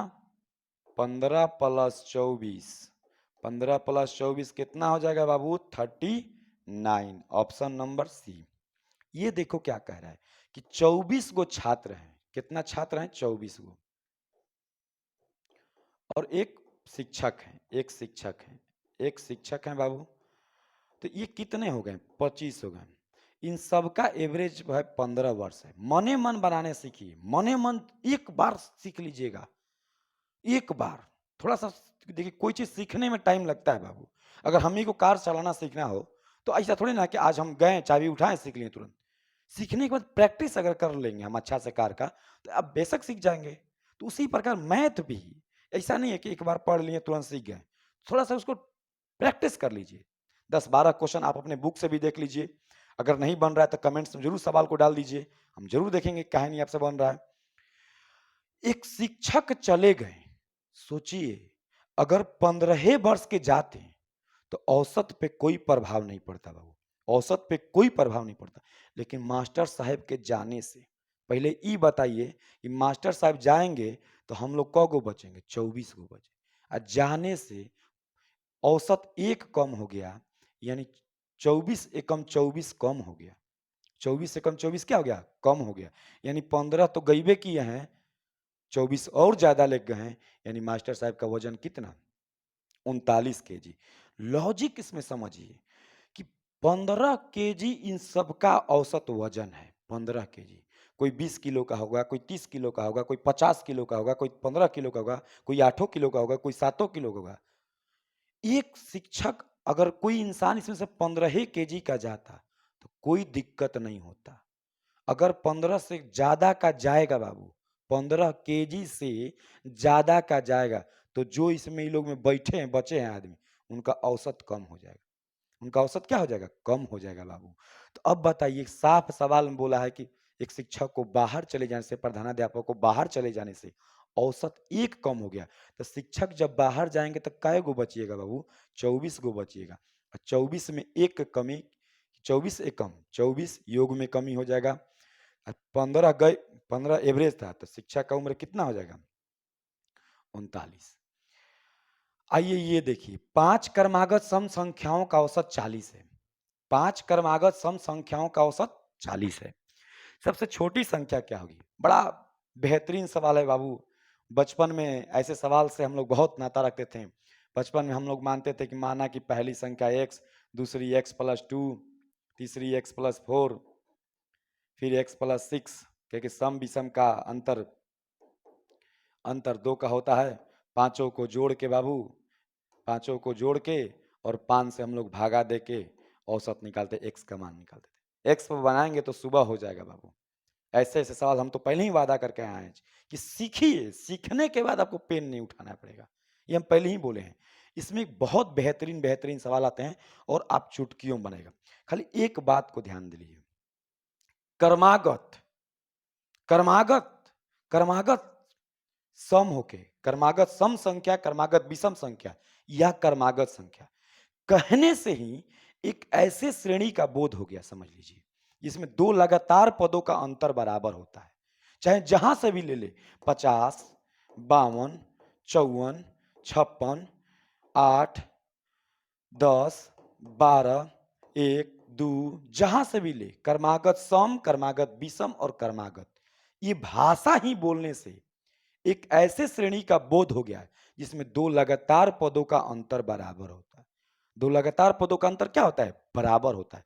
15 प्लस 24, 15 प्लस 24 कितना हो जाएगा बाबू, 39। Option number C. ये देखो क्या कह रहा है कि 24 गो छात्र हैं, कितना छात्र हैं, 24 गो, और एक शिक्षक है, एक शिक्षक है, एक शिक्षक है बाबू, तो ये कितने हो गए, 25 हो गए। इन सब का एवरेज है 15 वर्ष है। मने मन बनाने सीखिए, मने मन एक बार सीख लीजिएगा, एक बार। थोड़ा सा देखिए, कोई चीज सीखने में टाइम लगता है बाबू। अगर हम ही को कार चलाना सीखना हो तो ऐसा थोड़ी ना कि आज हम गए चाबी उठाएं सीख लिए तुरंत। सीखने के बाद प्रैक्टिस अगर कर लेंगे हम अच्छा से कार का, तो आप बेशक सीख जाएंगे। तो उसी प्रकार मैथ भी ऐसा नहीं है कि एक बार पढ़ लिए तुरंत सीख गए, थोड़ा सा उसको प्रैक्टिस कर लीजिए। 10-12 क्वेश्चन आप अपने बुक से भी देख लीजिए। अगर नहीं बन रहा है तो कमेंट्स में जरूर सवाल को डाल दीजिए, हम जरूर देखेंगे काहे नहीं आपसे बन रहा है। एक शिक्षक चले गए, सोचिए अगर 15 वर्ष के जाते तो औसत पे कोई प्रभाव नहीं पड़ता बाबू, औसत पे कोई प्रभाव नहीं पड़ता। लेकिन मास्टर साहब के जाने से, पहले ये बताइए कि मास्टर साहब जाएंगे तो हम लोग क गो बचेंगे, 24 गो बचे, और जाने से औसत 1 कम हो गया, यानी 24 एकम 24 कम हो गया। 24 एकम 24 क्या हो गया, कम हो गया, यानी 15 तो गईबे किए हैं, 24 और ज्यादा लेग गए हैं, यानी मास्टर साहब का वजन कितना, 39 केजी। लॉजिक इसमें समझिए कि 15 केजी इन सबका औसत वजन है, 15 केजी। कोई 20 किलो का होगा, कोई 30 किलो का होगा, कोई 50 किलो का होगा, कोई 15 किलो का होगा, कोई 8 किलो का होगा, कोई 7 किलो का होगा। एक शिक्षक, अगर कोई इंसान इसमें से 15 केजी का जाता तो कोई दिक्कत नहीं होता। अगर 15 से ज्यादा का जाएगा बाबू, 15 केजी से ज्यादा का जाएगा, तो जो इसमें ये लोग में बैठे हैं, बचे हैं आदमी, उनका औसत कम हो जाएगा, उनका औसत क्या हो जाएगा, कम हो जाएगा बाबू। तो अब बताइए, साफ सवाल में बोला है कि एक शिक्षक को बाहर चले जाने से, प्रधानाध्यापक को बाहर चले जाने से औसत एक कम हो गया। तो शिक्षक जब बाहर जाएंगे तो कै गो बचिएगा बाबू? 24 गो बचिएगा। 24 में एक कमी, 24 एकम 24 योग में कमी हो जाएगा। 15 गए, 15 एवरेज था, तो शिक्षक का उम्र कितना हो जाएगा? 39। आइए ये देखिए, 5 क्रमागत सम संख्याओं का औसत 40 है। 5 क्रमागत सम संख्याओं का औसत 40 है। सबसे छोटी संख्या क्या होगी? बड़ा बेहतरीन सवाल है बाबू। बचपन में ऐसे सवाल से हम लोग बहुत नाता रखते थे। बचपन में हम लोग मानते थे कि माना कि पहली संख्या x, दूसरी x+2, तीसरी x+4, फिर x+6, क्योंकि सम विषम का अंतर अंतर 2 का होता है। पांचों को जोड़ के बाबू, पांचों को जोड़ के और 5 से हम लोग भागा दे के औसत निकालते, x का मान निकालते थे। x पर बनाएंगे तो सुबह हो जाएगा बाबू। ऐसे ऐसे सवाल हम तो पहले ही वादा करके आए हैं कि सीखिए, सीखने के बाद आपको पेन नहीं उठाना पड़ेगा। ये हम पहले ही बोले हैं। इसमें बहुत बेहतरीन बेहतरीन सवाल आते हैं और आप चुटकियों में बनेगा। खाली एक बात को ध्यान दीजिए, कर्मागत कर्मागत कर्मागत सम होके, कर्मागत सम संख्या, कर्मागत विषम संख्या या कर्मागत संख्या कहने से ही एक ऐसे श्रेणी का बोध हो गया, समझ लीजिए, जिसमें दो लगातार पदों का अंतर बराबर होता है। चाहे जहां से भी ले ले, 50, 52, 54, 56, 8, 10, 12, 1, 2, जहां से भी ले, कर्मागत सम, कर्मागत विषम और कर्मागत, ये भाषा ही बोलने से एक ऐसे श्रेणी का बोध हो गया है जिसमें दो लगातार पदों का अंतर बराबर होता है। दो लगातार पदों का अंतर क्या होता है? बराबर होता है।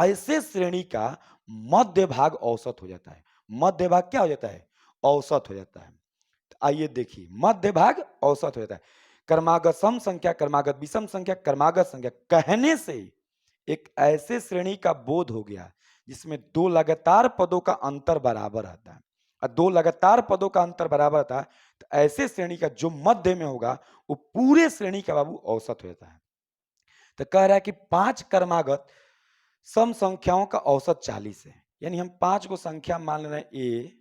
ऐसे श्रेणी का मध्य भाग औसत हो जाता है। मध्य भाग क्या हो जाता है? औसत हो जाता है। तो आइए देखिए, मध्य भाग औसत हो जाता है। कर्मागत सम संख्या, कर्मागत विषम संख्या, कर्मागत संख्या कहने से एक ऐसे श्रेणी का बोध हो गया जिसमें दो लगातार पदों का अंतर बराबर आता है। और दो लगातार पदों का अंतर बराबर आता है तो ऐसे श्रेणी का जो मध्य में होगा वो पूरे श्रेणी का बाबू औसत हो जाता है। तो कह रहा है कि 5 कर्मागत सम संख्याओं का औसत 40 है। यानी हम 5 को संख्या मान ले रहे हैं, ए,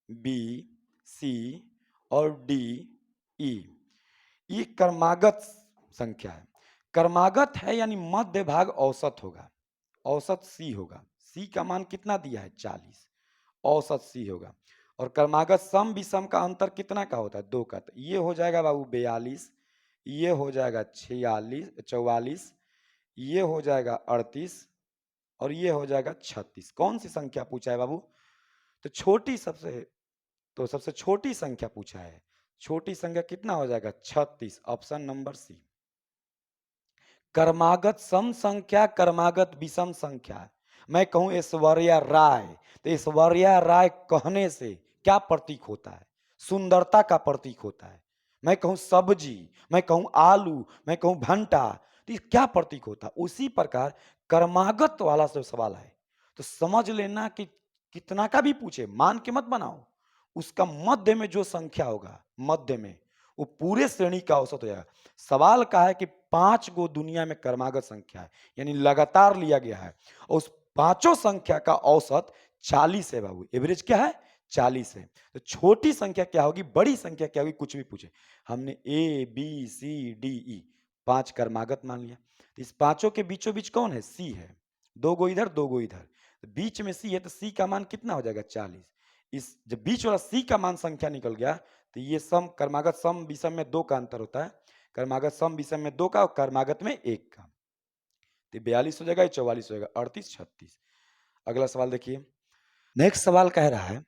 बी, सी और डी, ई। ये कर्मागत संख्या है। कर्मागत है यानी मध्य भाग औसत होगा। औसत सी होगा। सी का मान कितना दिया है? 40। औसत सी होगा। और कर्मागत सम विषम का अंतर कितना का होता है? 2 का। तो ये हो जाएगा बाबू 42, ये हो जाएगा 46, 44, ये हो जाएगा 38 और ये हो जाएगा 36। कौन सी संख्या पूछा है बाबू? तो छोटी सबसे, तो सबसे छोटी संख्या पूछा है। छोटी संख्या कितना हो जाएगा? 36, ऑप्शन नंबर सी। कर्मागत सम संख्या, कर्मागत विषम संख्या। मैं कहूं ऐश्वर्या राय, तो ऐश्वर्या राय कहने से क्या प्रतीक होता है? सुंदरता का प्रतीक होता है। मैं कहूं सब्जी, मैं कहूं आलू, मैं कहूं भंटा, तो ये क्या प्रतीक होता है? उसी प्रकार कर्मागत वाला जो सवाल है तो समझ लेना कि कितना का भी पूछे, मान के मत बनाओ, उसका मध्य में जो संख्या होगा, मध्य में वो पूरे श्रेणी का औसत हो जाएगा। सवाल का है कि 5 गो दुनिया में क्रमागत संख्या है, यानी लगातार लिया गया है और उस पांचों संख्या का औसत 40 है बाबू। एवरेज क्या है? 40 है। तो छोटी संख्या क्या होगी, बड़ी संख्या क्या होगी? कुछ भी पूछे। हमने A B C D E 5 क्रमागत मान लिया, तो इस पांचों के बीचों बीच कौन है? सी है। 2 गो इधर, 2 गो इधर, तो बीच में सी है, तो सी का मान कितना हो जाएगा? 40। इस जब बीच वाला सी का मान संख्या निकल गया तो ये सम, कर्मागत सम विषम में 2 का अंतर होता है। कर्मागत सम विषम में 2 का और कर्मागत में 1 का। तो 42 हो जाएगा, ये 44 हो जाएगा, 38, 36। अगला सवाल देखिए। नेक्स्ट सवाल कह रहा है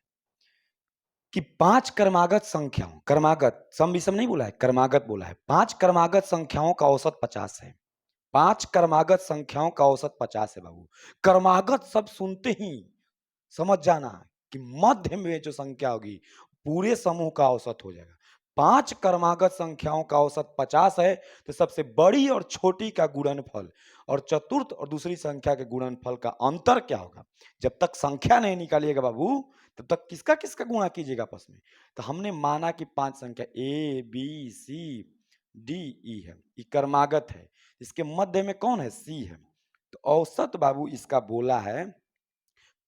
कि 5 कर्मागत संख्याओं, कर्मागत सम विषम नहीं बोला है, कर्मागत बोला है। 5 कर्मागत संख्याओं का औसत 50 है। 5 कर्मागत संख्याओं का औसत 50 है बाबू। कर्मागत शब्द सुनते ही समझ जाना कि मध्य में जो संख्या होगी पूरे समूह का औसत हो जाएगा। 5 क्रमागत संख्याओं का औसत 50 है तो सबसे बड़ी और छोटी का गुणनफल और चतुर्थ और दूसरी संख्या के गुणनफल का अंतर क्या होगा? जब तक संख्या नहीं निकालिएगा बाबू तब तक किसका किसका गुणा कीजिएगा आपस में। तो हमने माना कि 5 संख्या A B C D E है, ये क्रमागत है। इसके मध्य में कौन है? सी है। तो औसत बाबू इसका बोला है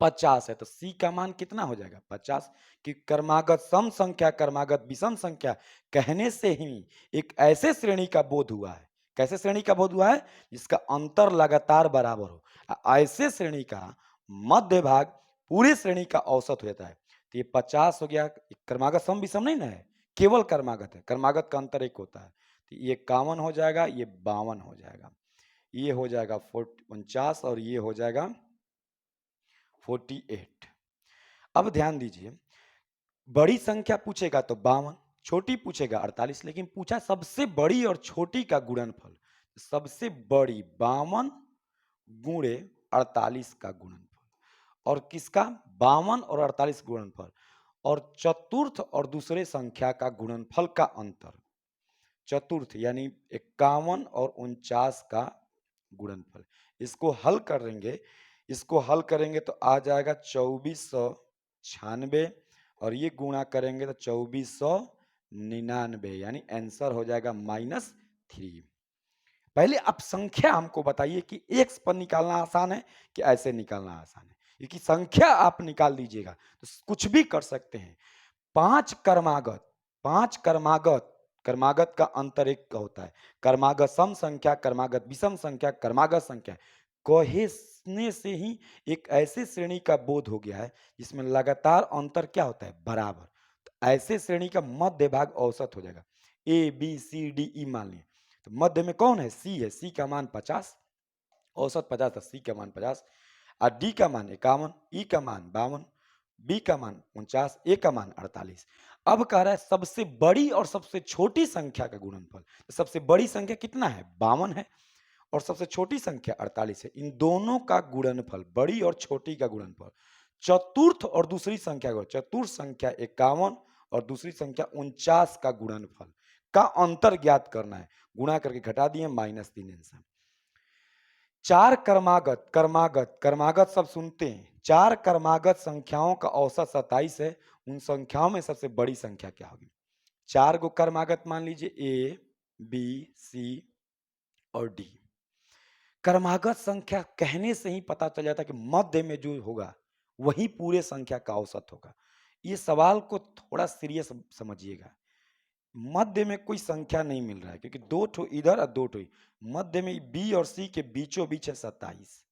50 है, तो सी का मान कितना हो जाएगा 50। कि क्रमागत सम संख्या क्रमागत विषम संख्या कहने से ही एक ऐसे श्रेणी का बोध हुआ है, कैसे श्रेणी का बोध हुआ है, जिसका अंतर लगातार बराबर हो। ऐसे श्रेणी का मध्य भाग पूरे श्रेणी का औसत हो जाता है। तो ये 50 हो गया, क्रमागत सम विषम नहीं ना है, केवल क्रमागत है, क्रमागत का अंतर एक होता है। तो ये 51 हो जाएगा, ये 52 हो जाएगा, ये हो जाएगा 49 और ये हो जाएगा 48। अब ध्यान दीजिए, बड़ी संख्या पूछेगा तो 52, छोटी पूछेगा 48, लेकिन पूछा सबसे बड़ी और छोटी का गुणनफल। सबसे बड़ी 52 गुणे 48 का गुणनफल, और किसका 52 और 48 गुणनफल, और चतुर्थ और दूसरे संख्या का गुणनफल का अंतर। चतुर्थ यानी 51 और 49 का गुणनफल। इसको हल करेंगे, इसको हल करेंगे तो आ जाएगा 2496, और ये गुणा करेंगे तो 2499, यानी आंसर हो जाएगा -3। पहले आप संख्या हमको बताइए कि एक्स पर निकालना आसान है कि ऐसे निकालना आसान है, क्योंकि संख्या आप निकाल दीजिएगा तो कुछ भी कर सकते हैं। 5 क्रमागत, 5 क्रमागत, क्रमागत का अंतर एक का होता है। क्रमागत सम संख्या क्रमागत विषम संख्या क्रमागत संख्या कहने से ही एक ऐसे श्रेणी का बोध हो गया है जिसमें लगातार अंतर क्या होता है, बराबर। तो ऐसे श्रेणी का मध्य भाग औसत हो जाएगा। A B C D E मान लिए, तो मध्य में कौन है, सी है, सी का मान 50, औसत 50 था, सी का मान 50, और डी का मान 51, ई का मान 52, बी का मान 49, ए का मान 48। अब कह रहा है सबसे बड़ी और सबसे छोटी संख्या का गुणनफल। तो सबसे बड़ी संख्या कितना है, 52 है, और सबसे छोटी संख्या 48 है। इन दोनों का गुणनफल, बड़ी और छोटी का गुणनफल, चतुर्थ और दूसरी संख्या का, चतुर्थ संख्या 51 और दूसरी संख्या 49 का गुणनफल का अंतर ज्ञात करना है। गुणा करके घटा दिए, -3 आंसर। 4 क्रमागत, क्रमागत, क्रमागत सब सुनते हैं, 4 क्रमागत संख्याओं का औसत 27 है। उन संख्याओं में सबसे बड़ी संख्या क्या होगी। 4 गो क्रमागत मान लीजिए, ए बी सी और डी। क्रमागत संख्या कहने से ही पता चल जाता है कि मध्य में जो होगा वही पूरे संख्या का औसत होगा। ये सवाल को थोड़ा सीरियस समझिएगा। मध्य में कोई संख्या नहीं मिल रहा है, क्योंकि 2 ठो इधर और 2 ठो मध्य में बी और सी के बीचों बीच है 27।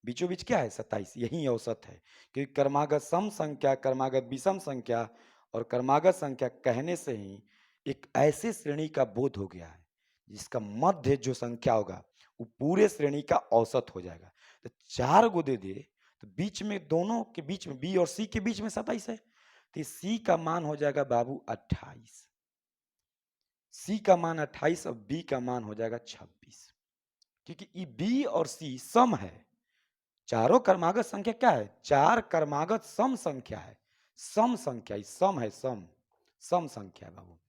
बीचों बीच क्या है, 27, यही औसत है। क्योंकि क्रमागत सम संख्या क्रमागत विषम संख्या और क्रमागत संख्या कहने से ही एक ऐसे श्रेणी का बोध हो गया है जिसका मध्य जो संख्या होगा वो पूरे श्रेणी का औसत हो जाएगा। तो 4 गो दे दे, तो बीच में, दोनों के बीच में, बी और सी के बीच में 27 है, तो सी का मान हो जाएगा बाबू 28। सी का मान 28 और बी का मान हो जाएगा 26, क्योंकि ये बी और सी सम है। चारों क्रमागत संख्या क्या है, 4 क्रमागत सम संख्या है, सम संख्या, सम है, सम, सम संख्या है बाबू।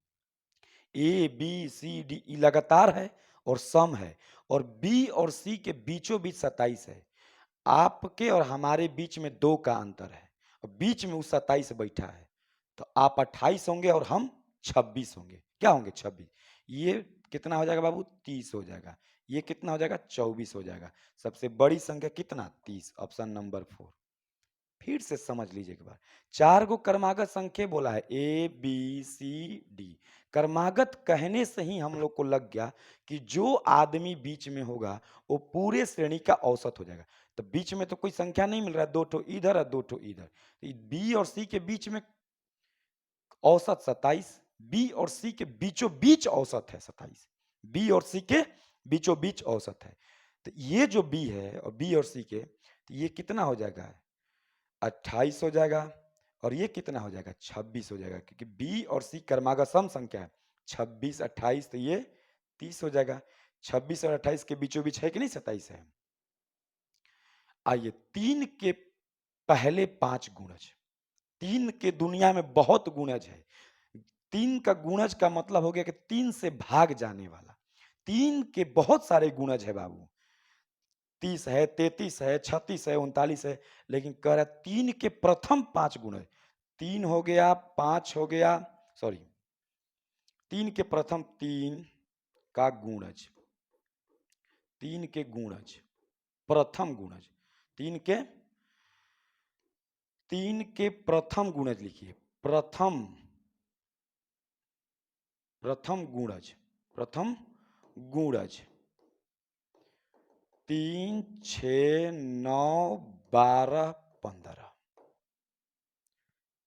A B C D E लगातार है और सम है, और बी और सी के बीचों बीच 27 है। आपके और हमारे बीच में 2 का अंतर है, और बीच में वो 27 बैठा है। तो आप 28 होंगे और हम 26 होंगे। क्या होंगे, 26। ये कितना हो जाएगा बाबू, 30 हो जाएगा। ये कितना हो जाएगा, 24 हो जाएगा। सबसे बड़ी संख्या कितना, 30, ऑप्शन नंबर 4। फिर से समझ लीजिए एक बार, 4 गो क्रमागत संख्या बोला है, ए बी सी डी। क्रमागत कहने से ही हम लोग को लग गया कि जो आदमी बीच में होगा वो पूरे श्रेणी का औसत हो जाएगा। तो बीच में तो कोई संख्या नहीं मिल रहा है, 2 ठो इधर और 2 ठो इधर, तो बी और सी के बीच में औसत 27, बी और सी के बीचों बीच औसत है 27, बी और सी के बीचों बीच औसत है। तो ये जो बी है और बी और सी के, तो ये कितना हो जाएगा, 28 हो जाएगा, और ये कितना हो जाएगा, 26 हो जाएगा, क्योंकि बी और सी क्रमागत सम संख्या है। 26 28, तो ये 30 हो जाएगा। 26 और 28 के बीचों बीच है कि नहीं, 27 है। आइए, 3 के पहले 5 गुणज। 3 के दुनिया में बहुत गुणज है। 3 का गुणज का मतलब हो गया कि 3 से भाग जाने वाला। 3 के बहुत सारे गुणज है बाबू, 30 है, 33 है, 36 है, 39 है, लेकिन कह रहा 3 के प्रथम 5 गुणज। 3 हो गया, 5 हो गया, सॉरी, 3 के प्रथम 3 का गुणज, 3 के गुणज, प्रथम गुणज, 3 के 3 के प्रथम गुणज लिखिए। प्रथम गुणज, प्रथम गुणज 3, 6, 9, 12, 15।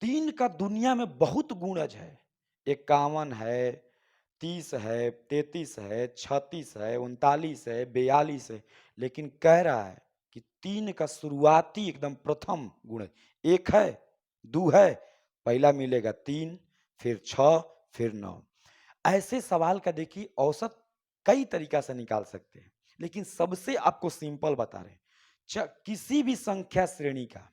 3 का दुनिया में बहुत गुणज है। 51 है, 30 है, 33 है, 36 है, 39 है, 42 है, लेकिन कह रहा है कि 3 का शुरुआती एकदम प्रथम गुणज 1 है, 2 है, पहला मिलेगा 3, फिर 6, फिर 9। ऐसे सवाल का देखिए औसत कई तरीका से निकाल सकते हैं, लेकिन सबसे आपको सिंपल बता रहे हैं। किसी भी संख्या श्रेणी का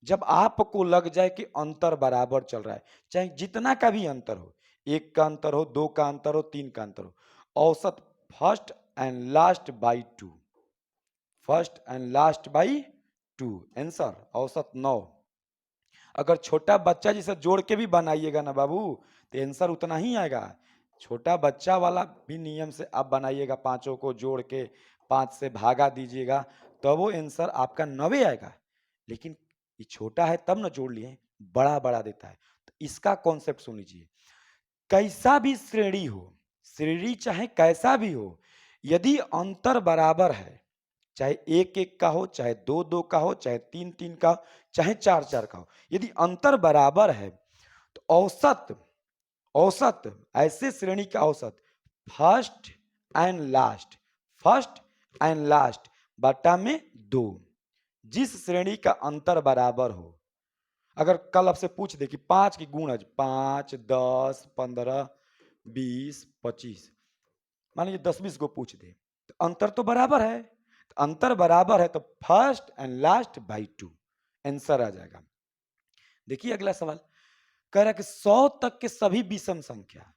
जब आपको लग जाए कि अंतर बराबर चल रहा है, चाहे जितना का भी अंतर हो, 1 का अंतर हो, 2 का अंतर हो, 3 का अंतर हो, औसत first and last by 2, first and last by 2, answer औसत 9। अगर छोटा बच्चा जिसे जोड़ के भी बनाइएगा ना बाबू, तो आंसर उतना ही आएगा। छोटा बच्चा वाला भी नियम से आप बनाइएगा, पांचों को जोड़ के 5 से भागा दीजिएगा, तो वो आंसर आपका 9 आएगा। लेकिन ये छोटा है तब ना जोड़ लिए, बड़ा बड़ा देता है। तो इसका कॉन्सेप्ट सुन लीजिए। कैसा भी श्रेणी हो, श्रेणी चाहे कैसा भी हो, यदि अंतर बराबर है, चाहे 1-1 का हो, चाहे 2-2 का हो, चाहे 3-3 का हो, चाहे 4-4 का हो, यदि अंतर बराबर है तो औसत, औसत ऐसे श्रेणी का औसत first and last, first and last बटा में 2, जिस श्रेणी का अंतर बराबर हो। अगर कल आपसे पूछ दे कि 5 की गुणज 5, 10, 15, 20, 25, मान लीजिए 10-20 को पूछ दे, तो अंतर तो बराबर है। तो अंतर बराबर है तो first and last by 2 answer आ जाएगा। देखिए अगला सवाल कह रहा है कि 100 तक के सभी विषम संख्या,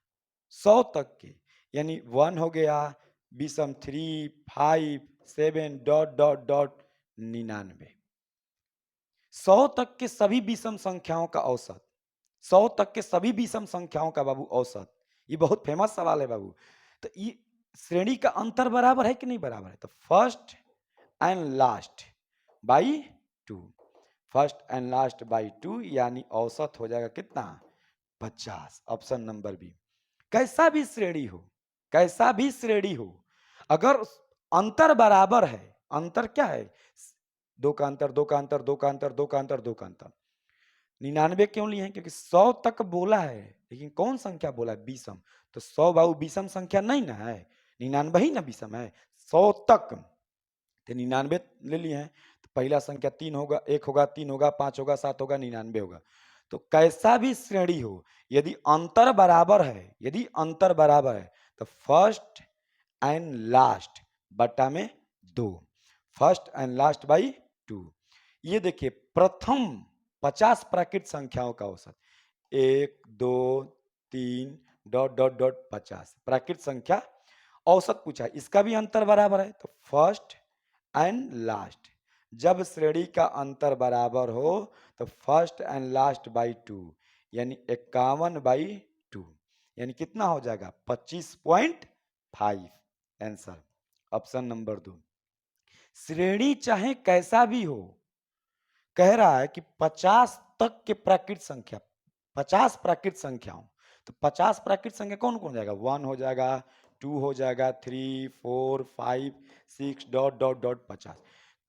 100 तक के यानी 1 हो गया, विषम 3, 5, 7 डॉट डॉट डॉट 99। 100 तक के सभी विषम संख्याओं का औसत, 100 तक के सभी विषम संख्याओं का बाबू औसत, ये बहुत फेमस सवाल है बाबू। तो ये श्रेणी का अंतर बराबर है कि नहीं बराबर है, तो first and last by 2, first and last by 2 यानी औसत हो जाएगा कितना, 50। Option number B. कैसा भी श्रेणी हो, कैसा भी श्रेणी हो, अगर अंतर बराबर है, अंतर क्या है, 2 का अंतर, 2 का अंतर, 2 का अंतर, 2 का अंतर, 2 का अंतर। 99 क्यों लिए हैं, क्योंकि 100 तक बोला है, लेकिन कौन संख्या बोला है, विषम। तो 100 बाबू विषम संख्या नहीं ना है, 99 ही ना विषम है। 100 तक तो 99 ले लिए हैं, तो पहला संख्या 3 होगा, 1 होगा, 3 होगा, 5 होगा, 7 होगा, 99 होगा। तो कैसा भी श्रेणी हो, यदि अंतर बराबर है, यदि अंतर बराबर है, तो फर्स्ट एंड लास्ट बटा में 2, फर्स्ट एंड लास्ट बाई 2। ये देखिए प्रथम 50 प्राकृत संख्याओं का औसत 1, 2, 3 डॉट डॉट डॉट 50 प्राकृत संख्या औसत पूछा है, इसका भी अंतर बराबर है, तो फर्स्ट एंड लास्ट, जब श्रेणी का अंतर बराबर हो तो फर्स्ट एंड लास्ट बाई 2 यानी 51 बाई 2 यानी कितना हो जाएगा, 25.5 आंसर ऑप्शन नंबर 2। श्रेणी चाहे कैसा भी हो, कह रहा है कि 50 तक के प्राकृत संख्या, 50 प्राकृत संख्याओं, तो 50 प्राकृत संख्या कौन कौन हो जाएगा, 1 हो जाएगा, 2 हो जाएगा, 3, 4, 5, 6 डॉट डॉट डॉट 50।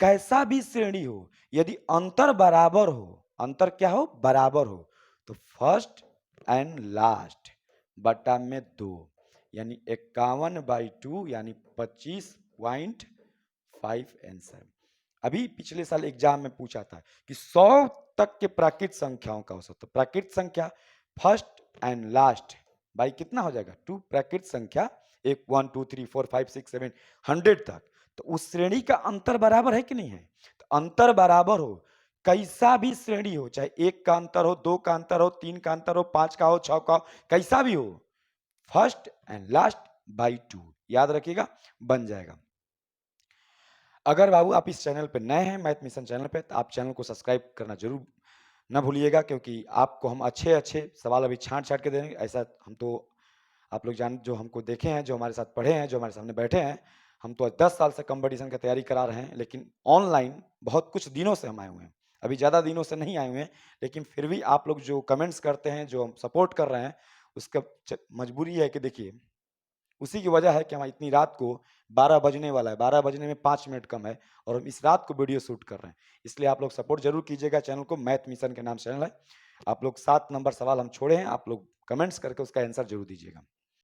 कैसा भी श्रेणी हो, यदि अंतर बराबर हो, अंतर क्या हो, बराबर हो, तो फर्स्ट एंड लास्ट बटा में 2 यानी 51 बाई 2 यानी 25.5 आंसर। अभी पिछले साल एग्जाम में पूछा था कि 100 तक के प्राकृत संख्याओं का औसत, तो प्राकृत संख्या फर्स्ट एंड लास्ट बाई कितना हो जाएगा, 2 प्राकृत संख्या, एक 1 2 3 4 5 6 7 100 तक, तो उस श्रेणी का अंतर बराबर है कि नहीं है, तो अंतर बराबर हो, कैसा भी श्रेणी हो, चाहे 1 का अंतर हो, 2 का अंतर हो, 3 का अंतर हो, 5 का हो, 6 का हो, कैसा भी हो, फर्स्ट एंड लास्ट बाई 2 याद रखिएगा, बन जाएगा। अगर बाबू आप इस चैनल पर नए हैं, मैथ मिशन चैनल पे, तो आप चैनल को सब्सक्राइब करना जरूर ना भूलिएगा, क्योंकि आपको हम अच्छे अच्छे सवाल अभी छांट छांट के देंगे। ऐसा हम तो, आप लोग जान, जो हमको देखे हैं, जो हमारे साथ पढ़े हैं, जो हमारे सामने बैठे हैं, हम तो 10 साल से कंपटीशन की तैयारी करा रहे हैं, लेकिन ऑनलाइन बहुत कुछ दिनों से हम आए हुए हैं। अभी ज़्यादा दिनों से नहीं आए हुए हैं, लेकिन फिर भी आप लोग जो कमेंट्स करते हैं, जो सपोर्ट कर रहे हैं, उसका मजबूरी है कि देखिए, उसी की वजह है कि हम इतनी रात को 12 बजने वाला है, 12 बजने में 5 मिनट कम है और हम इस रात को वीडियो शूट कर रहे हैं। इसलिए आप लोग सपोर्ट ज़रूर कीजिएगा चैनल को, मैथ मिशन के नाम से चैनल है। आप लोग 7 नंबर सवाल हम छोड़े हैं, आप लोग कमेंट्स करके उसका आंसर ज़रूर दीजिएगा।